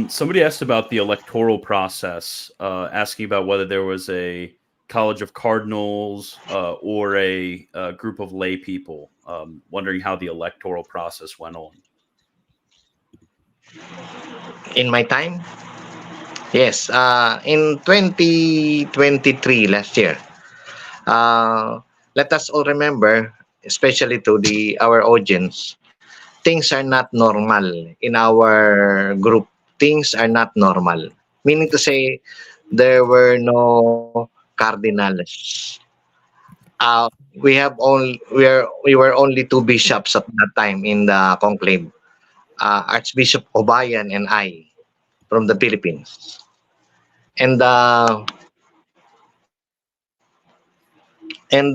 S1: Somebody asked about the electoral process, asking about whether there was a college of cardinals or a group of lay people, wondering how the electoral process went on.
S2: in my time. Yes, in 2023 last year. Let us all remember, especially to the our audience, things are not normal in our group. Things are not normal. Meaning to say, there were no cardinals. We were only two bishops at that time in the conclave, Archbishop Obayan and I from the Philippines. And and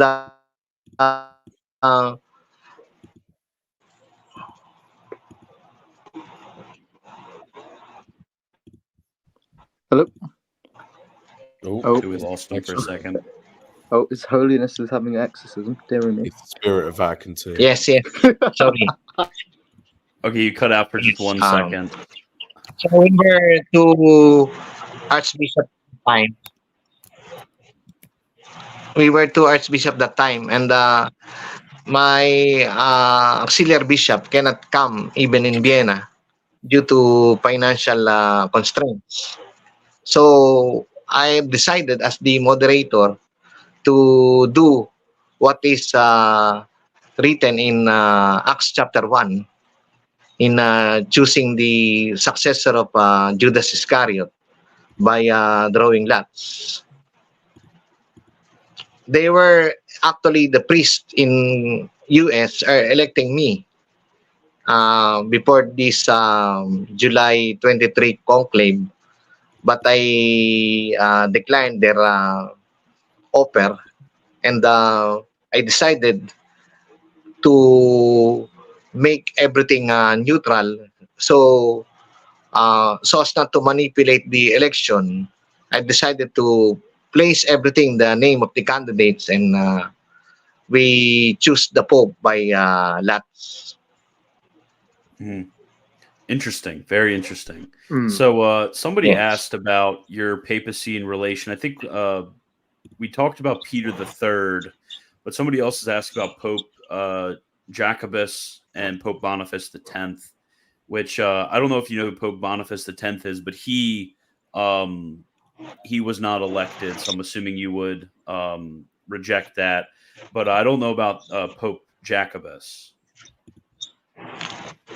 S3: Hello.
S4: Oh,
S3: Oh,
S1: So we lost him for a second.
S3: oh, His Holiness is having an exorcism. Dear me.
S4: it's the spirit of vacancy.
S2: yes, sorry.
S1: Okay, you cut out for just
S2: Yes,
S1: 1 second.
S2: so we were two Archbishop time. We were two Archbishop that time, and my auxiliary bishop cannot come even in Vienna due to financial constraints. So I decided as the moderator to do what is written in Acts chapter 1 in choosing the successor of Judas Iscariot by drawing lots. They were actually the priests in US are electing me before this July 23 conclave, but I declined their offer, and I decided to make everything neutral. So, so as not to manipulate the election, I decided to place everything the name of the candidates, and we choose the Pope by lots.
S1: Interesting, very interesting.
S3: Mm.
S1: So somebody
S2: Yes.
S1: asked about your papacy in relation. I think we talked about Peter III, but somebody else has asked about Pope Jacobus and Pope Boniface X, which I don't know if you know who Pope Boniface X is, but he was not elected, so I'm assuming you would reject that. But I don't know about Pope Jacobus.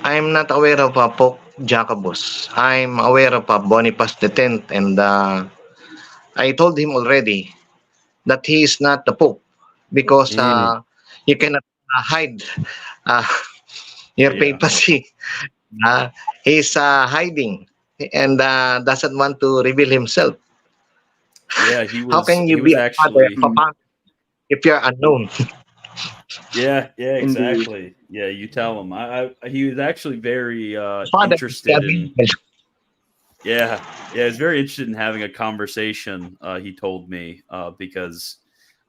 S2: I'm not aware of Pope Jacobus. I'm aware of Boniface X, and I told him already that he is not the Pope, because you cannot hide uh, your
S1: Yeah.
S2: papacy. He's hiding and doesn't want to reveal himself.
S1: Yeah, he
S2: How
S1: was.
S2: can
S1: He
S2: you
S1: was
S2: be a father
S1: actually.
S2: of a family if you're unknown?
S1: Yeah, yeah,
S3: Indeed.
S1: exactly. Yeah, you tell him. He was actually very
S2: Father,
S1: interested in. Yeah, yeah, he's very interested in having a conversation. He told me because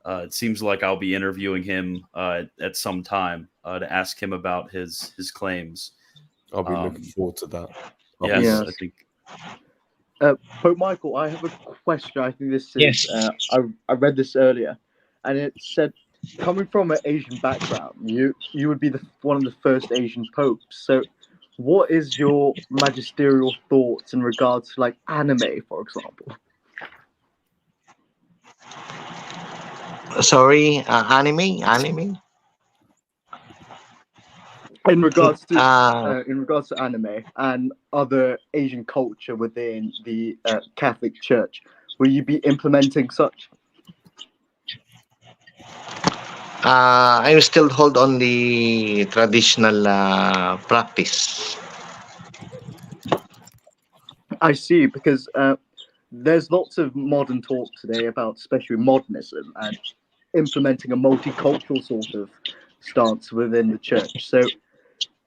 S1: it seems like I'll be interviewing him at some time to ask him about his claims.
S4: I'll be looking forward to that.
S1: Yes,
S3: Yes.
S1: I think.
S3: Pope Michael, I have a question. I think this is.
S2: Yes.
S3: I read this earlier, and it said, coming from an Asian background, you would be one of the first Asian popes. So, what is your magisterial thoughts in regards to like anime, for example?
S2: Sorry, anime.
S3: In regards to
S2: Uh,
S3: anime and other Asian culture within the Catholic Church, will you be implementing such?
S2: I will still hold on the traditional practice.
S3: I see, because there's lots of modern talk today about, especially modernism and implementing a multicultural sort of stance within the church. So,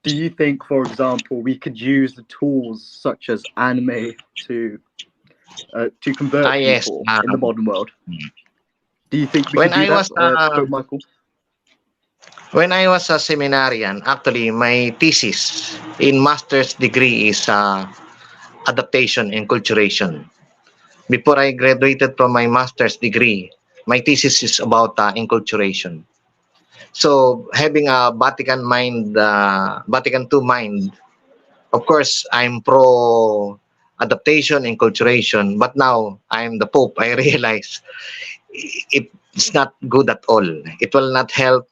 S3: do you think, for example, we could use the tools such as anime to convert
S2: Yes.
S3: people in the modern world? Do you think we
S2: When
S3: could do
S2: I was
S3: that, Pope Michael?
S2: when I was a seminarian, actually my thesis in master's degree is adaptation and culturation. Before I graduated from my master's degree, my thesis is about enculturation. So having a Vatican II mind, of course, I'm pro adaptation and culturation. But now I'm the Pope. I realize it's not good at all. It will not help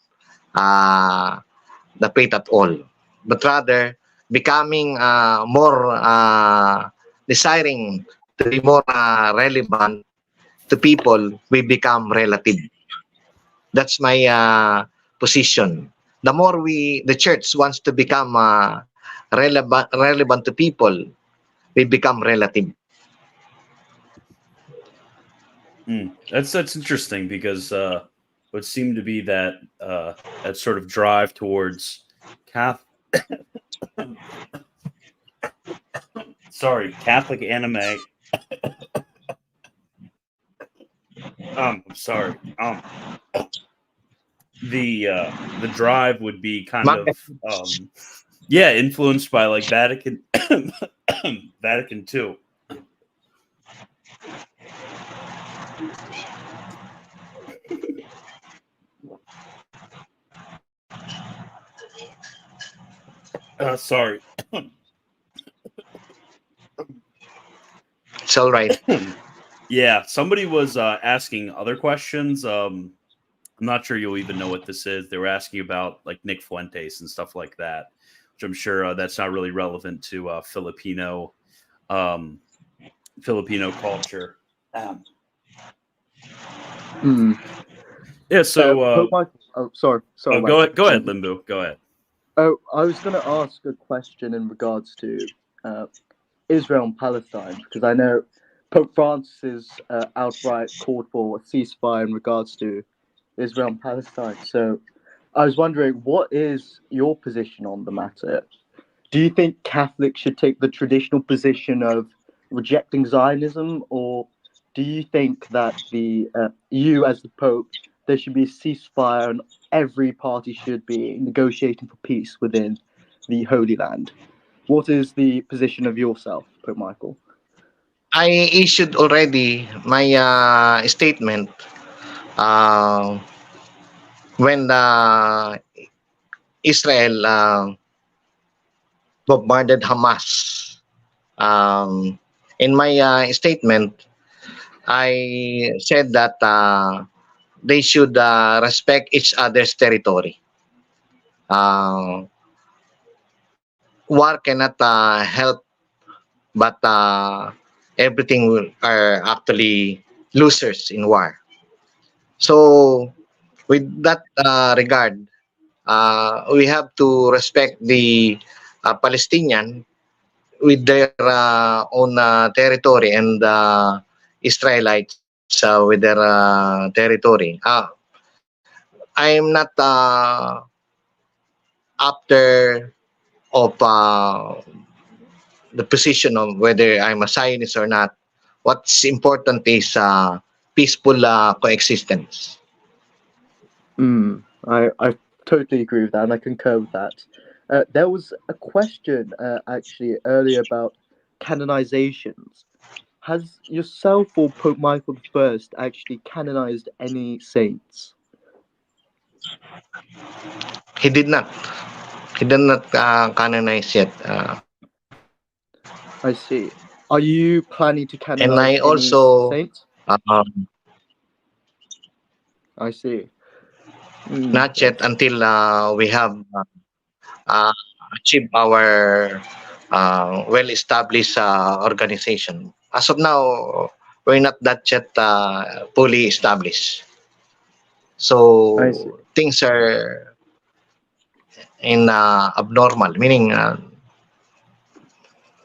S2: the faith at all. But rather, becoming more desiring to be more relevant to people, we become relative. That's my position. The more the church wants to become relevant to people, we become relative.
S1: That's interesting because what seemed to be that sort of drive towards Catholic. Catholic anime. I'm sorry. The drive would be kind of influenced by like Vatican Vatican II. Sorry.
S2: It's all right.
S1: Yeah, somebody was asking other questions. I'm not sure you'll even know what this is. They were asking about like Nick Fuentes and stuff like that, which I'm sure that's not really relevant to Filipino culture. Yeah. So
S3: Pope Michael. Oh, sorry.
S1: go ahead, Limbu. Go ahead.
S3: Oh, I was going to ask a question in regards to Israel and Palestine, because I know Pope Francis outright called for a ceasefire in regards to Israel and Palestine. So I was wondering, what is your position on the matter? Do you think Catholics should take the traditional position of rejecting Zionism, or do you think that you as the Pope, there should be a ceasefire and every party should be negotiating for peace within the Holy Land? What is the position of yourself, Pope Michael?
S2: I issued already my statement uh, when Israel bombarded Hamas. In my statement, I said that they should respect each other's territory. Uh, War cannot help, but everything are actually losers in war. So, with that regard, we have to respect the Palestinian with their own territory and Israelites with their territory. I'm not after of the position of whether I'm a Zionist or not. What's important is peaceful coexistence.
S3: I totally agree with that, and I concur with that. There was a question actually earlier about canonizations. Has yourself or Pope Michael I actually canonized any saints?
S2: He did not. He did not canonize yet.
S3: I see. Are you planning to
S2: And I
S3: canonize any
S2: also
S3: saints? I see.
S2: not yet
S3: Yes.
S2: until we have uh, achieved our well-established organization. As of now, we're not that yet fully established.
S3: I see.
S2: So things are in abnormal, meaning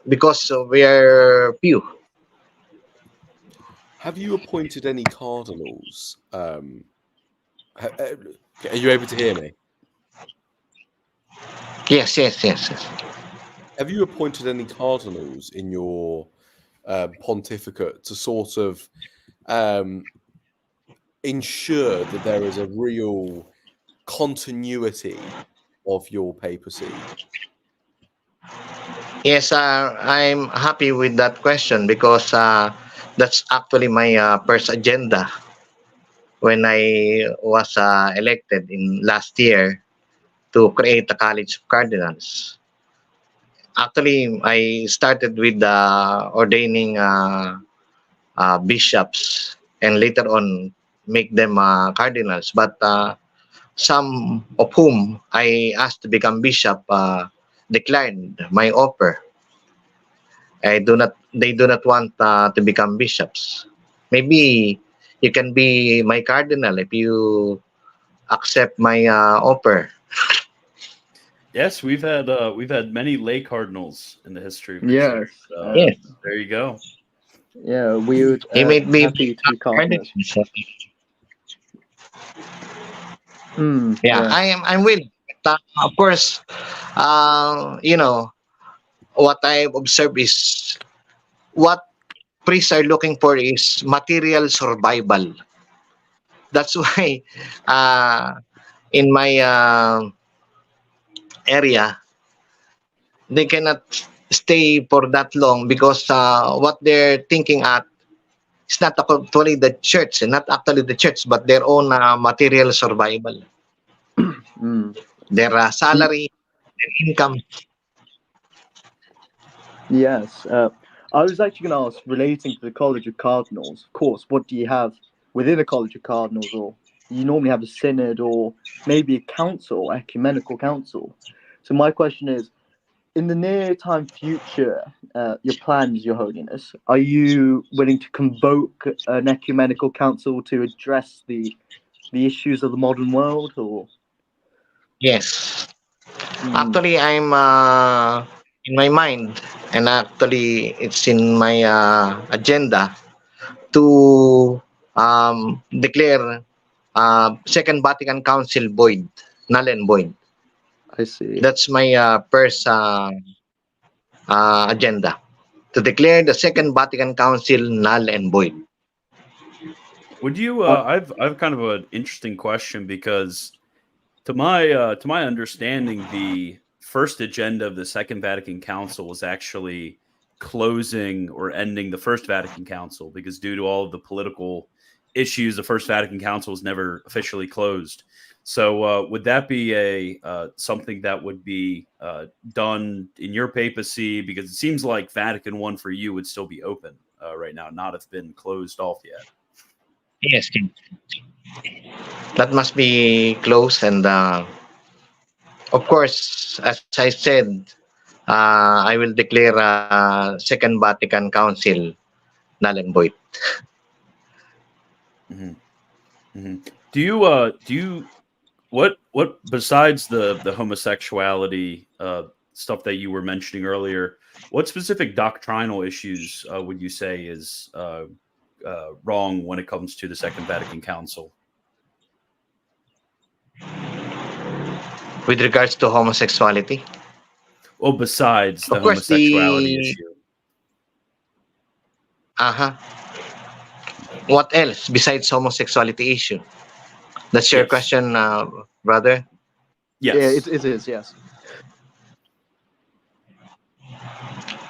S2: because we are few.
S4: Have you appointed any cardinals? Are you able to hear me?
S2: Yes, yes, yes, yes.
S4: Have you appointed any cardinals in your pontificate to sort of ensure that there is a real continuity of your papacy?
S2: Yes, I'm happy with that question because that's actually my first agenda when I was elected in last year to create a college of cardinals. Actually, I started with ordaining bishops and later on make them cardinals. But some of whom I asked to become bishop declined my offer. They do not want to become bishops. Maybe you can be my cardinal if you accept my offer.
S1: Yes, we've had many lay cardinals in the history of the church.
S3: Yes.
S2: Yes,
S1: There you go.
S3: Yeah, we would
S2: he may be
S3: happy to be
S2: cardinal.
S3: cardinals.
S2: Yeah,
S3: Yeah.
S2: I'm willing. But, of course, you know what I've observed is what priests are looking for is material survival. That's why in my area they cannot stay for that long because what they're thinking at is not actually the church, not actually the church, but their own material survival,
S3: Mm.
S2: their
S3: Y-
S2: salary, their income.
S3: Yes. I was actually going to ask, relating to the College of Cardinals, of course, what do you have within a College of Cardinals? Or you normally have a synod or maybe a council, ecumenical council. So my question is, in the near time future, your plans, Your Holiness, are you willing to convoke an ecumenical council to address the issues of the modern world, or?
S2: Yes,
S3: Mm,
S2: actually, I'm in my mind, and actually, it's in my agenda to declare Second Vatican Council void, null and void.
S3: I see.
S2: That's my first agenda to declare the Second Vatican Council null and void.
S1: Would you?
S3: I,
S1: I've kind of an interesting question because to my understanding, the first agenda of the Second Vatican Council was actually closing or ending the First Vatican Council because due to all of the political issues, the First Vatican Council was never officially closed. So, would that be a something that would be done in your papacy? Because it seems like Vatican I for you would still be open right now, not have been closed off yet.
S2: Yes, that must be closed, and of course, as I said, I will declare Second Vatican Council null and void.
S1: Mm-hmm. Mm-hmm. Do you what besides the homosexuality stuff that you were mentioning earlier, what specific doctrinal issues would you say is wrong when it comes to the Second Vatican Council?
S2: with regards to homosexuality.
S1: Well, besides the
S2: Of course,
S1: homosexuality
S2: the
S1: issue.
S2: uh-huh. What else besides homosexuality issue? That's your
S1: Yes.
S2: question, brother.
S3: Yeah,
S1: Yes.
S3: it is. Yes.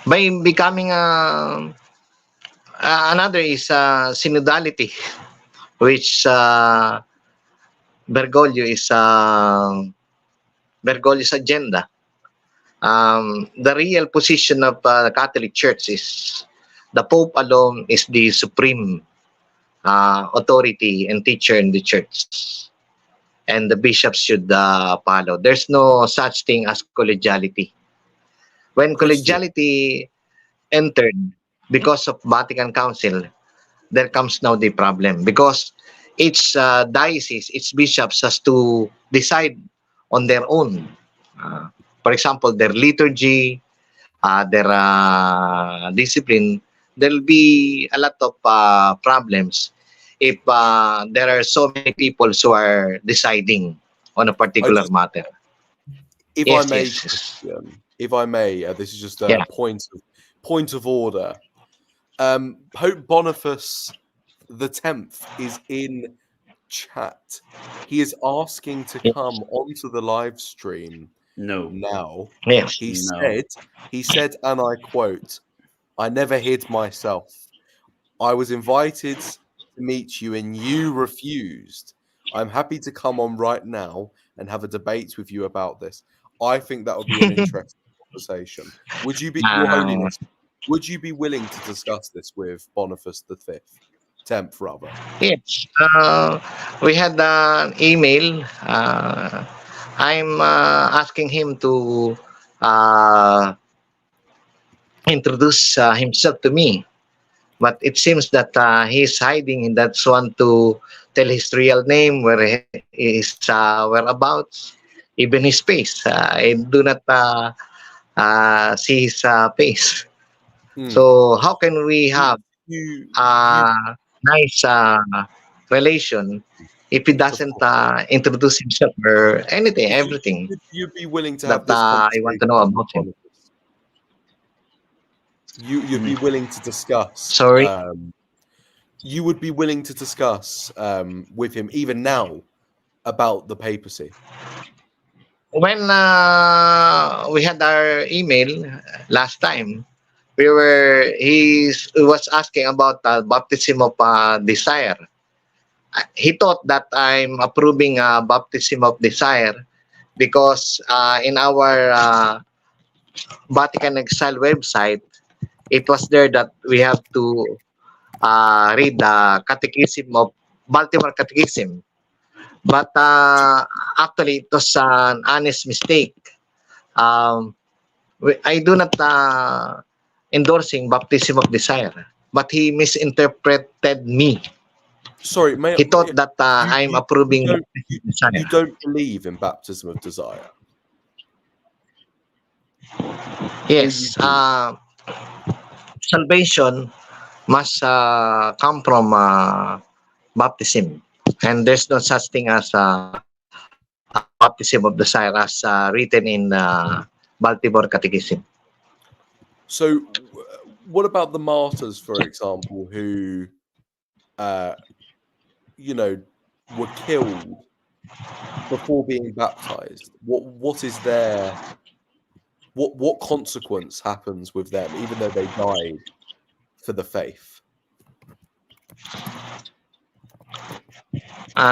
S2: By becoming another is synodality, which Bergoglio is Bergoglio's agenda. The real position of the Catholic Church is the Pope alone is the supreme authority and teacher in the church, and the bishops should follow. There's no such thing as collegiality. When
S4: Christian,
S2: collegiality entered because of Vatican Council, there comes now the problem because each diocese, each bishops has to decide on their own. Uh, for example, their liturgy, their discipline. There'll be a lot of problems if there are so many people who are deciding on a
S4: I
S2: particular
S4: just,
S2: matter.
S4: if I
S2: Yes,
S4: may,
S2: yes, yes.
S4: Christian, if I may, this is just a
S2: Yeah.
S4: point of order. Pope Boniface the 10th is in chat. He is asking to
S2: Yes.
S4: come onto the live stream
S1: No.
S4: now.
S2: Yes.
S4: He
S1: No.
S4: said, and I quote, "I never hid myself. I was invited to meet you and you refused. I'm happy to come on right now and have a debate with you about this." I think that would be an interesting conversation. Would you be, Your Holiness, would you be willing to discuss this with Boniface the 10th, rather?
S2: Yes. We had an email. I'm asking him to uh, introduce himself to me, but it seems that he's hiding. He doesn't want to tell his real name, where his whereabouts, even his face. I do not see his face.
S4: Hmm.
S2: So how can we have
S4: You,
S2: a nice relation if he doesn't introduce himself or anything, everything
S4: you'd be willing to
S2: that
S4: have this
S2: I want to
S4: conversation
S2: know
S4: with
S2: about him?
S4: Boniface? You'd be willing to discuss.
S2: Sorry.
S4: You would be willing to discuss with him even now about the papacy.
S2: When we had our email last time, he was asking about baptism of desire. He thought that I'm approving baptism of desire because in our Vatican Exile website, it was there that we have to read the Catechism of Baltimore Catechism. But actually, it was an honest mistake. Um, I do not endorsing baptism of desire, but he misinterpreted me.
S4: Sorry,
S2: He thought that I'm approving
S4: you
S2: baptism of desire.
S4: you don't believe in baptism of desire.
S2: Yes, salvation must come from baptism, and there's no such thing as baptism of desire as written in Baltimore Catechism.
S4: So, what about the martyrs, for example, who, were killed before being baptized? What is their what consequence happens with them, even though they died for the faith?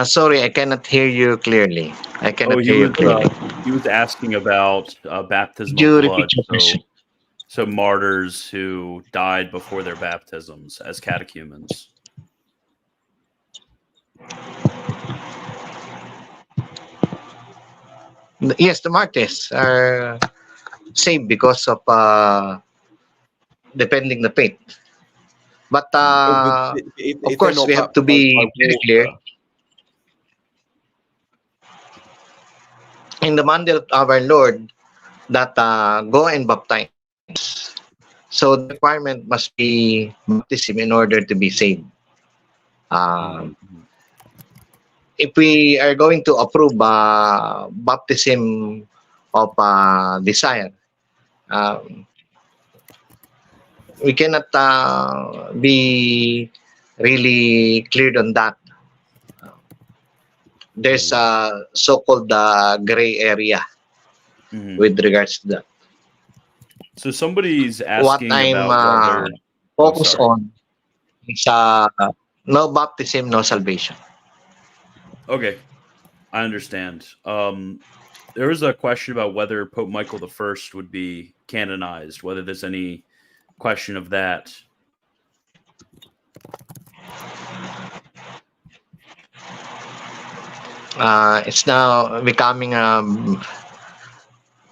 S2: Sorry, I cannot hear you clearly. I cannot
S1: he
S2: hear you
S1: was
S2: clearly.
S1: he was asking about baptism
S2: Could you
S1: of
S2: repeat
S1: blood.
S2: your question?
S1: So martyrs who died before their baptisms as catechumens.
S2: Yes, the martyrs are saved because of defending the faith. But of
S4: If they're
S2: course,
S4: not
S2: we have to
S4: baptized
S2: be
S4: by
S2: very clear.
S4: water,
S2: In the mandate of our Lord that go and baptize. So the requirement must be baptism in order to be saved. if we are going to approve baptism of desire, um, we cannot be really cleared on that. There's a so-called gray area
S1: Mhm.
S2: with regards to that.
S1: So somebody's
S2: What
S1: asking
S2: I'm
S1: about whether. Oh,
S2: focused
S1: sorry.
S2: on is no baptism, no salvation.
S1: Okay, I understand. There was a question about whether Pope Michael the First would be canonized. Whether there's any question of that.
S2: It's now becoming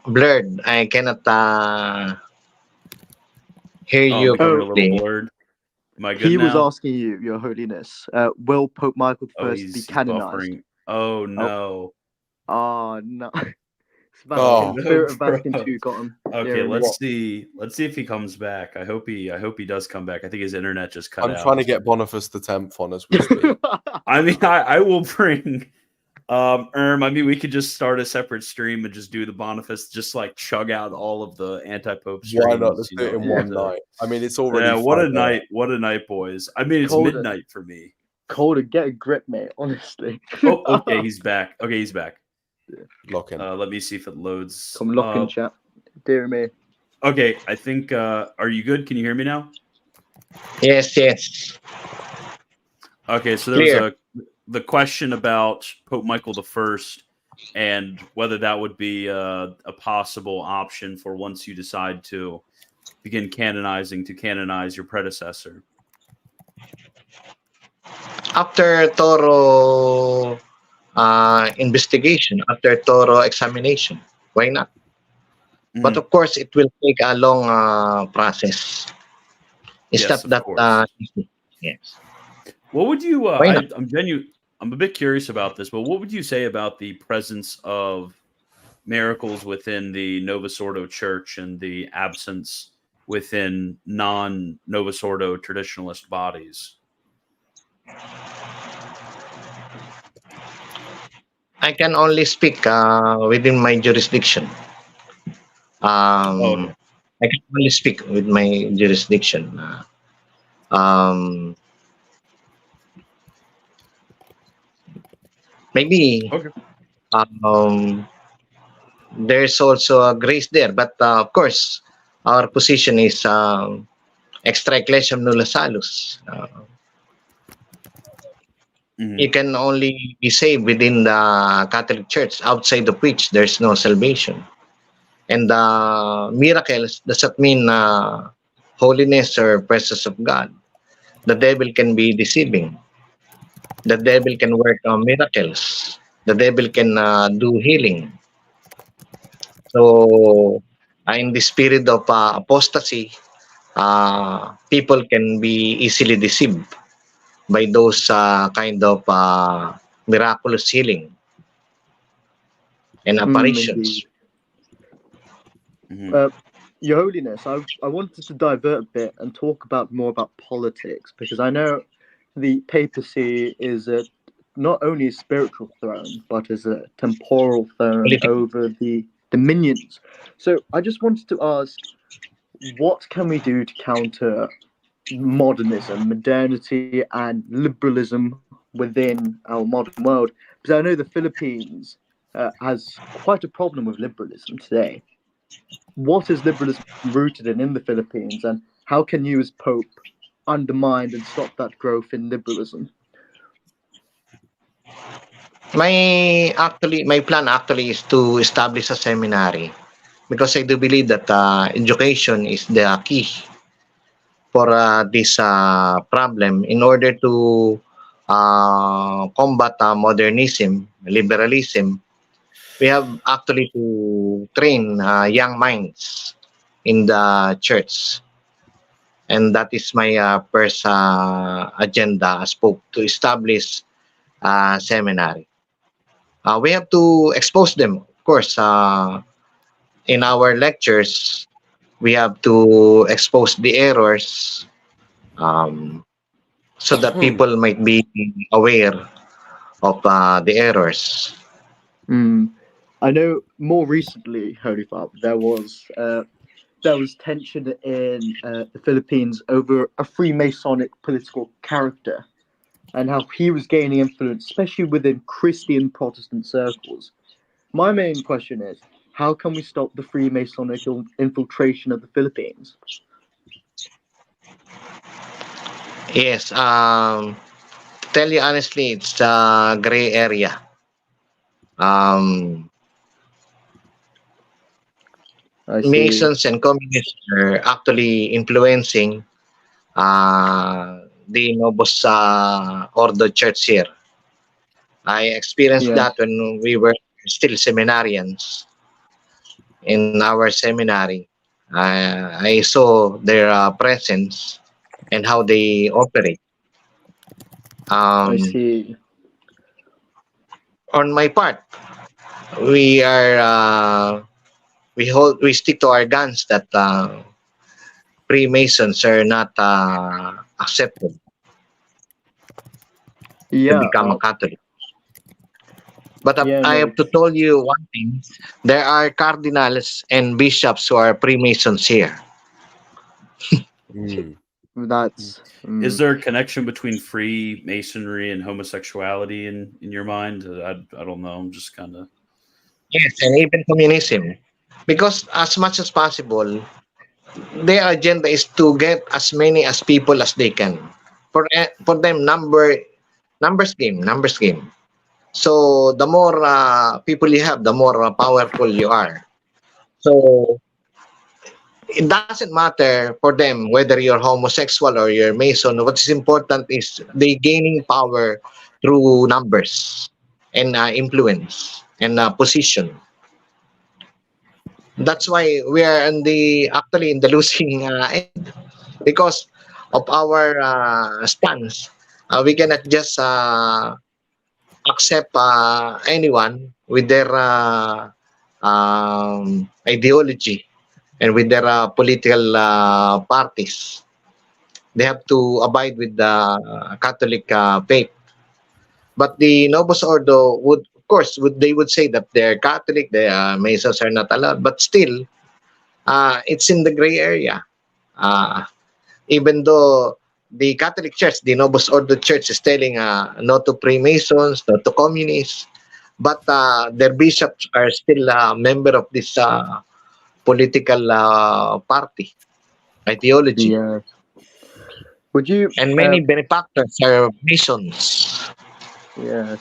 S2: blurred. I cannot hear
S1: Oh,
S2: you
S1: becoming
S3: Oh,
S1: a little
S2: correctly.
S1: blurred. Am I good
S3: he was
S1: now?
S3: asking you, Your Holiness, will Pope Michael
S1: Oh,
S3: I be
S1: he's
S3: canonized?
S1: buffering. Oh
S3: Oh,
S1: no.
S3: no.
S1: Oh
S3: The
S4: Oh,
S1: no,
S3: spirit of
S1: bro.
S3: Vatican II got him.
S1: Okay,
S3: Dear me.
S1: let's see. Let's see if he comes back. I hope he does come back. I think his internet just cut
S4: I'm trying to
S1: out.
S4: get Boniface X on as we speak.
S1: I mean, I will bring I mean, we could just start a separate stream and just do the Boniface, just like chug out all of the anti-pope
S4: Why not?
S1: streams,
S4: Let's do it in
S3: Yeah.
S4: one night. I mean, it's already
S1: Yeah, what a
S4: 5 a.m.
S1: night! What a night, boys. I mean, it's
S3: Calder,
S1: midnight for me.
S3: Calder, get a grip, mate. Honestly.
S1: Oh, okay, he's back. Okay, he's back.
S4: Lock in.
S1: Let me see if it loads
S3: Come lock in,
S1: up.
S3: chat. Dear me.
S1: Okay, I think. Are you good? Can you hear me now?
S2: Yes, yes,
S1: Okay, so there was
S2: clear.
S1: the question about Pope Michael the First and whether that would be a possible option for once you decide to begin to canonize your predecessor.
S2: After thorough investigation, after thorough examination, why not? But
S1: Mhm.
S2: of course, it will take a long process. It's
S1: Yes,
S2: not
S1: of
S2: that
S1: course.
S2: easy. Yes.
S1: What would you?
S2: Why not?
S1: I'm a bit curious about this, but what would you say about the presence of miracles within the Novus Ordo Church and the absence within non-Novus Ordo traditionalist bodies?
S2: I can only speak within my jurisdiction.
S1: Oh, okay.
S2: I can only speak with my jurisdiction. Um, maybe
S1: Okay.
S2: um, there's also a grace there, but of course, our position is extra ecclesiam nulla salus. You
S1: Mhm.
S2: can only be saved within the Catholic Church, outside of which there's no salvation. And miracles does not mean holiness or presence of God. The devil can be deceiving. The devil can work miracles. The devil can do healing. So, in the spirit of apostasy, people can be easily deceived by those kind of miraculous healing and
S3: Indeed.
S2: apparitions.
S1: Mhm.
S3: Your Holiness, I wanted to divert a bit and talk about more about politics because I know the papacy is not only a spiritual throne but is a temporal throne
S2: Political.
S3: over the dominions. So I just wanted to ask, what can we do to counter modernism, modernity, and liberalism within our modern world? Because I know the Philippines has quite a problem with liberalism today. What is liberalism rooted in the Philippines, and how can you, as Pope, undermine and stop that growth in liberalism?
S2: My plan actually is to establish a seminary because I do believe that education is the key for this problem in order to combat modernism, liberalism. We have actually to train young minds in the church, and that is my first agenda as Pope, to establish a seminary. We have to expose them, of course. In our lectures, we have to expose the errors, um, so that people might be aware of the errors.
S3: Mm. I know more recently, Holy Father, there was tension in the Philippines over a Freemasonic political character and how he was gaining influence, especially within Christian Protestant circles. My main question is, how can we stop the Freemasonic infiltration of the Philippines?
S2: Yes, to tell you honestly, it's a gray area. Um,
S3: I see.
S2: Masons and communists are actually influencing the Novus Ordo Church here. I experienced
S3: Yes,
S2: that when we were still seminarians in our seminary. I saw their presence and how they operate.
S3: I
S2: Um,
S3: see.
S2: on my part, we are we stick to our guns that Freemasons are not accepted to
S3: Yeah,
S2: become a Catholic. But
S3: yeah,
S2: I
S3: no,
S2: have to tell you one thing: there are cardinals and bishops who are Freemasons here.
S4: Mm.
S3: that's
S1: Is there a connection between Freemasonry and homosexuality in your mind? I don't know. I'm just kind of.
S2: Yes, and even communism. Because as much as possible, their agenda is to get as many as people as they can. For them, numbers game. So the more people you have, the more powerful you are. So it doesn't matter for them whether you're homosexual or you're Mason. What is important is they gaining power through numbers and influence and position. That's why we are in the actually in the losing end because of our stance. We cannot just accept anyone with their ideology and with their political parties. They have to abide with the Catholic faith. But the Novus Ordo would, of course, they would say that they're Catholic, the Masons are not allowed, but still, it's in the gray area. Uh, Even though the Catholic Church, the Novus Ordo Church, is telling no to Freemasons, no to communists, but their bishops are still a member of this political party ideology,
S3: yeah. Would you,
S2: and many benefactors are Masons.
S3: yes,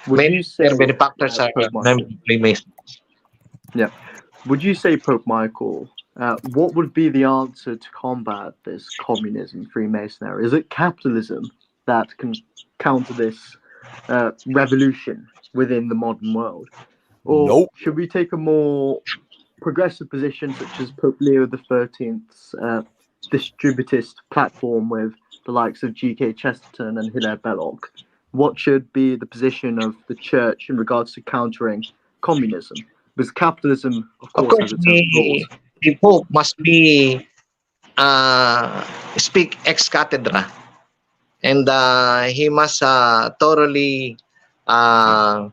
S3: would
S2: Many
S3: you
S2: of their
S3: say,
S2: benefactors are
S3: Pope
S2: members
S3: Michael?
S2: of Freemasons.
S3: Yeah. Would you say, Pope Michael, what would be the answer to combat this communism, Freemasonry? Is it capitalism that can counter this revolution within the modern world? Or
S4: Nope.
S3: should we take a more progressive position, such as Pope Leo XIII's distributist platform with the likes of G.K. Chesterton and Hilaire Belloc? What should be the position of the church in regards to countering communism? Because capitalism, of
S2: Of
S3: course, has
S2: course,
S3: its own flaws.
S2: the Pope must be speak ex cathedra, and he must thoroughly uh,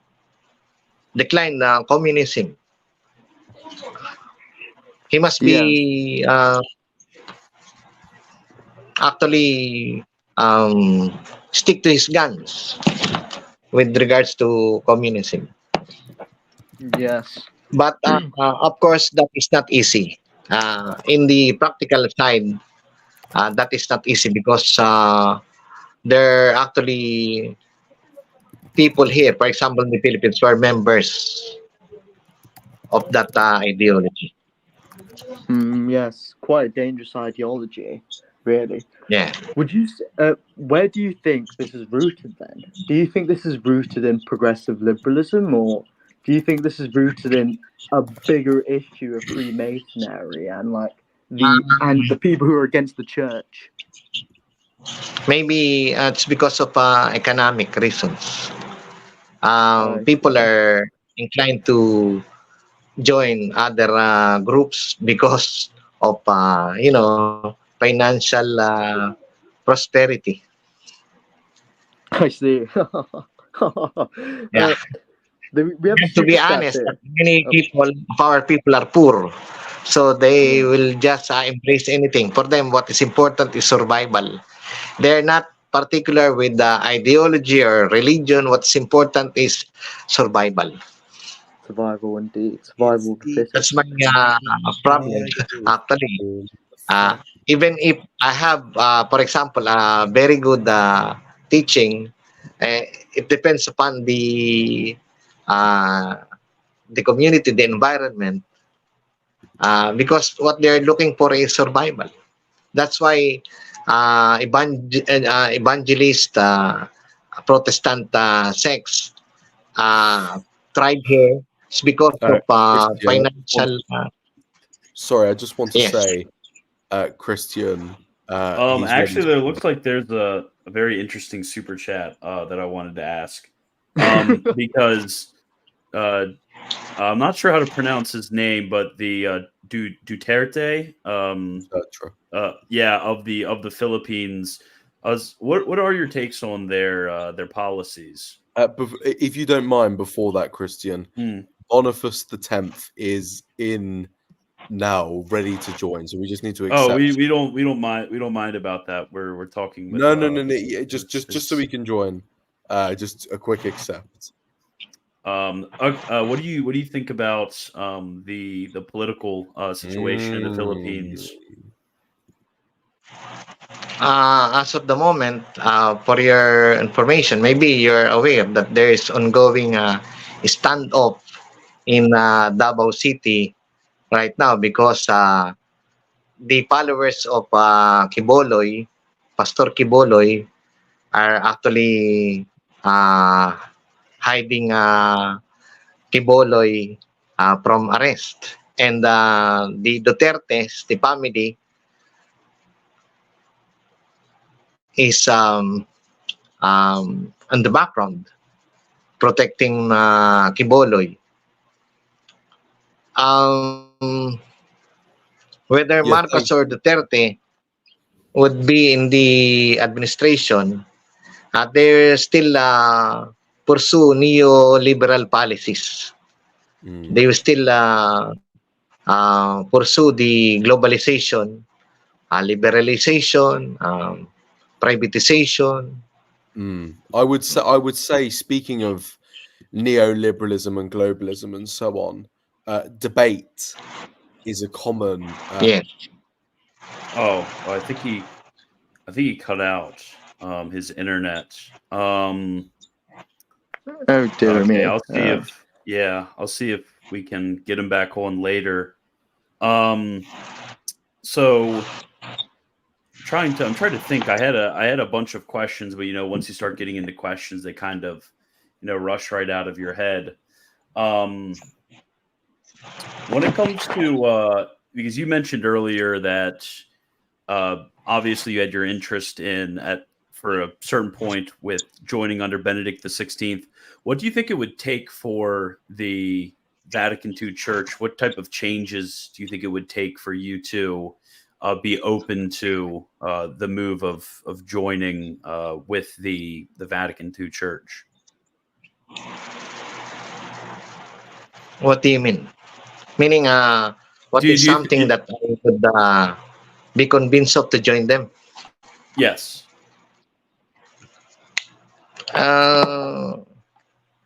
S2: decline communism. He must
S3: Yes,
S2: be actually stick to his guns with regards to communism.
S3: yes,
S2: But of course, that is not easy. In the practical side, that is not easy because there are actually people here, for example, in the Philippines, who are members of that ideology.
S3: yes. Quite a dangerous ideology, really.
S2: Yeah.
S3: Where do you think this is rooted then? Do you think this is rooted in progressive liberalism, or do you think this is rooted in a bigger issue of Freemasonry and like the people who are against the church?
S2: Maybe it's because of economic reasons.
S3: I
S2: People
S3: see.
S2: are inclined to join other groups because of financial prosperity.
S3: I see.
S2: Yeah.
S3: We have a
S2: To be
S3: super chat
S2: honest,
S3: here.
S2: many
S3: Oh,
S2: people, our people are poor. So they
S3: yeah.
S2: will just embrace anything. For them, what is important is survival. They're not particular with the ideology or religion. What's important is survival.
S3: Survival indeed.
S4: It's
S3: Survival of the
S4: the
S2: That's
S3: fittest.
S2: my problem,
S4: agricultural
S2: actually. Uh,
S4: fact.
S2: even if I have, for example, very good teaching, it depends upon uh, the community, the environment, because what they're looking for is survival. That's why evangelist, Protestant sects tried here. It's because of
S4: Christian,
S2: financial.
S4: sorry, I just want to
S2: Yes.
S4: say, Christian, he's ready
S1: Actually,
S4: to.
S1: there looks like there's a very interesting super chat that I wanted to ask. Because I'm not sure how to pronounce his name, but the Duterte, yeah, of the Philippines. What are your takes on their policies?
S4: If you don't mind, before that, Christian,
S1: Hmm.
S4: Boniface the 10th is in now, ready to join. So we just need to
S1: Oh,
S4: accept.
S1: we don't mind about that. We're talking with
S4: No. Yeah, just so
S1: his-
S4: we can join. Just a quick accept.
S1: what do you think about the political situation in the
S4: Mm.
S1: Philippines?
S2: As of the moment, for your information, maybe you're aware that there is ongoing standoff in Davao City right now because the followers of Kiboloy, Pastor Kiboloy, are actually uh, hiding Kiboloy from arrest. And the Dutertes, the family, is on the background protecting Kiboloy. Um, Whether
S4: Yeah,
S2: Marcos
S4: thank
S2: or
S4: you.
S2: Duterte would be in the administration, they still pursue neoliberal policies.
S4: Mm.
S2: They will still pursue the globalization, liberalization, privatization.
S4: I would say, speaking of neoliberalism and globalism and so on, debate is a common.
S2: Yes.
S1: I think he cut out his internet.
S3: Oh dear
S1: Okay,
S3: me.
S1: I'll see if we can get him back on later. Um, so I'm trying to think. I had a bunch of questions, but once you start getting into questions, they kind of rush right out of your head. Um, when it comes to because you mentioned earlier that obviously you had your interest in at for a certain point with joining under Benedict XVI. What do you think it would take for the Vatican II Church? What type of changes do you think it would take for you to be open to the move of joining with the Vatican II Church?
S2: What do you mean? Meaning, what is
S1: Do you
S2: something that I would be convinced of to join them?
S1: yes.
S2: Uh,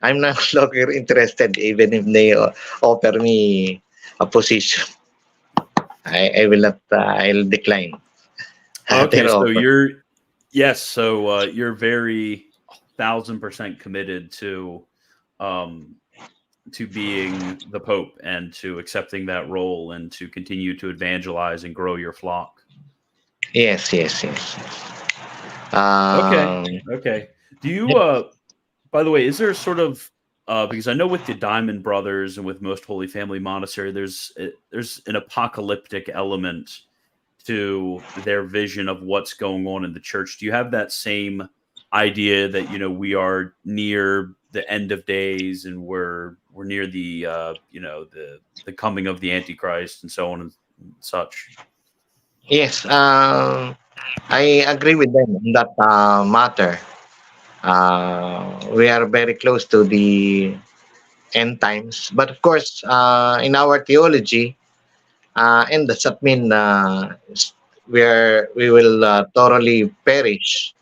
S2: I'm no longer interested, even if they offer me a position. I will not. I'll decline
S1: Okay,
S2: their
S1: so
S2: offer.
S1: you're very 1,000% committed um, to being the Pope and to accepting that role and to continue to evangelize and grow your flock.
S2: Yes, yes, yes.
S1: Okay,
S2: Um,
S1: okay. Do you by the way, is there sort of because I know with the Diamond Brothers and with Most Holy Family Monastery, there's an apocalyptic element to their vision of what's going on in the church. Do you have that same idea that we are near the end of days and we're near the the coming of the Antichrist and so on and such?
S2: yes, I agree with them on that matter. We are very close to the end times. But of course, in our theology, and does not mean we will thoroughly perish.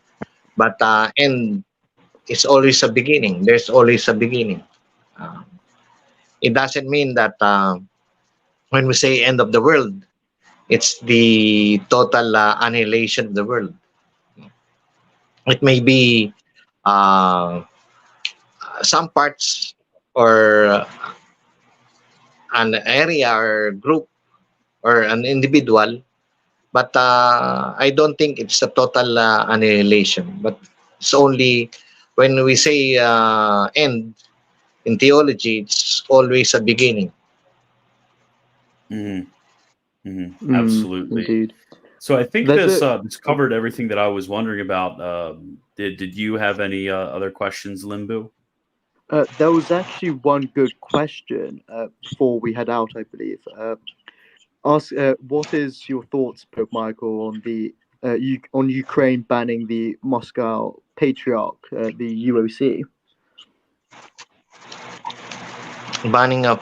S2: But end is always a beginning. There's always a beginning. Uh, it doesn't mean that when we say end of the world, it's the total annihilation of the world. It may be uh, some parts or an area or group or an individual, but I don't think it's a total annihilation. But it's only when we say end in theology, it's always a beginning.
S1: Absolutely.
S3: Indeed.
S1: So I think
S3: There's
S1: this covered everything that I was wondering about. Did you have any other questions, Limbu?
S3: There was actually one good question before we head out, I believe. What is your thoughts, Pope Michael, on on Ukraine banning the Moscow Patriarch, the UOC?
S2: Banning of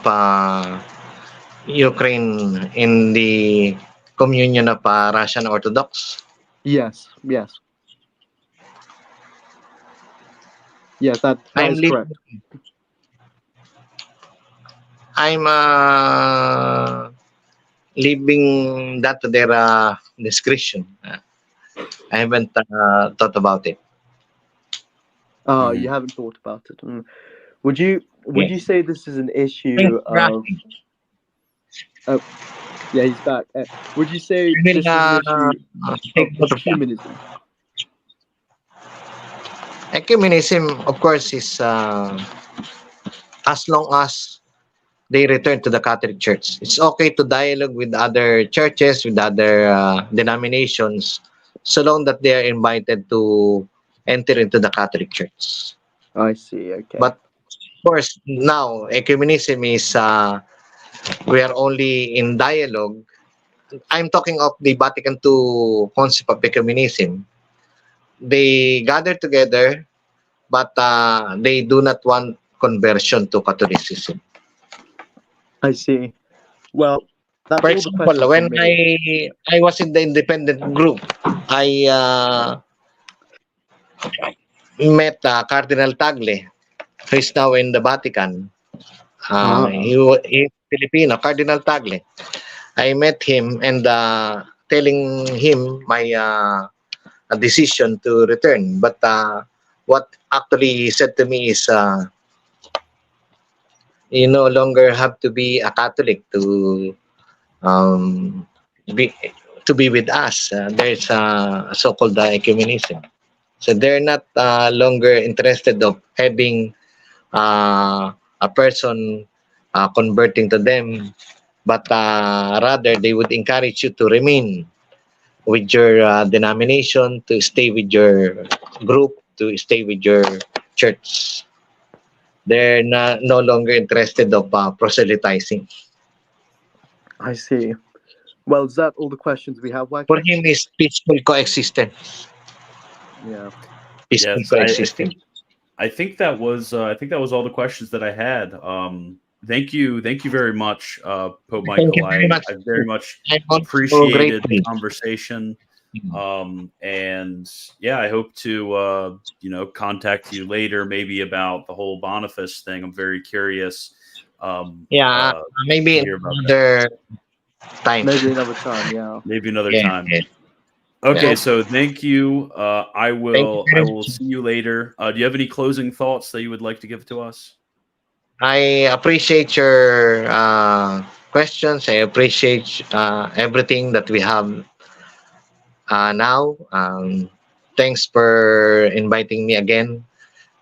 S2: Ukraine in the communion of Russian Orthodox.
S3: Yes, yes. Yes, that
S2: I'm
S3: is
S2: leaving,
S3: correct.
S2: I'm leaving that to their discretion. I haven't thought about it.
S3: You haven't thought about it. Would you
S2: Yeah.
S3: say this is an issue of? Oh, yeah, he's back. Would you say
S2: I will
S3: this is an issue
S2: take
S3: of
S2: note of that.
S3: ecumenism?
S2: Ecumenism, of course, is as long as they return to the Catholic Church. It's okay to dialogue with other churches, with other denominations, so long that they are invited to enter into the Catholic Church.
S3: I see. Okay.
S2: But of course, now ecumenism is we are only in dialogue. I'm talking of the Vatican II concept of ecumenism. They gather together, but they do not want conversion to Catholicism.
S3: I see. Well, that's
S2: For
S3: all the
S2: example,
S3: questions
S2: when
S3: from me.
S2: I was in the independent group, I met Cardinal Tagle, who is now in the Vatican.
S3: Ah,
S2: He's Filipino, Cardinal Tagle. I met him and telling him my decision to return. But what actually he said to me is, you no longer have to be a Catholic um, be be with us. There's so-called ecumenism. So they're not longer interested of having a person converting to them, but rather they would encourage you to remain with your denomination, to stay with your group, to stay with your church. They're no longer interested of proselytizing.
S3: I see. Well, is that all the questions we have,
S2: For
S3: Wycliffe?
S2: him, is peaceful coexistence.
S3: Yeah.
S2: Peaceful
S1: Yes,
S2: coexistence.
S1: I think that was all the questions that I had. Thank you very much, Pope
S2: Thank you
S1: Michael.
S2: very much.
S1: I very much
S2: I'm also
S1: appreciated the
S2: grateful.
S1: conversation. And yeah, I hope to contact you later, maybe about the whole Boniface thing. I'm very curious.
S2: Yeah, maybe
S1: to hear about that.
S2: another time.
S3: Maybe another time. Yeah.
S1: Maybe another
S2: Yeah,
S1: time.
S2: yeah.
S1: Okay,
S2: Yeah.
S1: so thank you. I
S2: Thank you
S1: will
S2: very much.
S1: see you later. Do you have any closing thoughts that you would like to give to us?
S2: I appreciate your questions. I appreciate everything that we have now. Thanks for inviting me again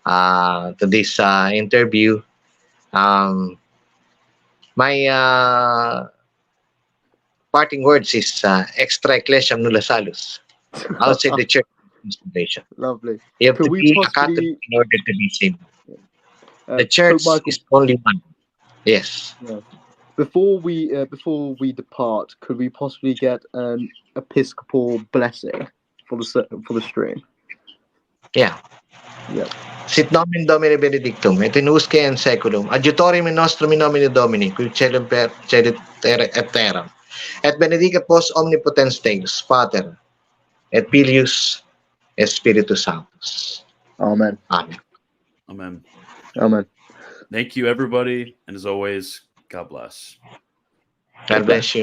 S2: to this interview. Um, my parting words is extra ecclesiam nulla salus. Outside the church foundation.
S3: Lovely.
S2: You have
S3: Could
S2: to
S3: we
S2: be a Catholic
S3: possibly,
S2: in order to be saved. The
S3: Pope
S2: church
S3: Michael,
S2: is only one. Yes.
S3: before we depart, could we possibly get an episcopal blessing for the stream?
S2: Yeah.
S3: Yep.
S2: Sit nomen Domini benedictum, et in usque in seculum, adjutorium in nostrum in nomine Domini, qui celum celit et terram, et benedicat vos omnipotens Deus, Pater, et Filius, et Spiritus Sanctus.
S3: Amen.
S2: Amen.
S1: Amen.
S3: Amen.
S1: Thank you, everybody. And as always, God bless.
S2: God bless you.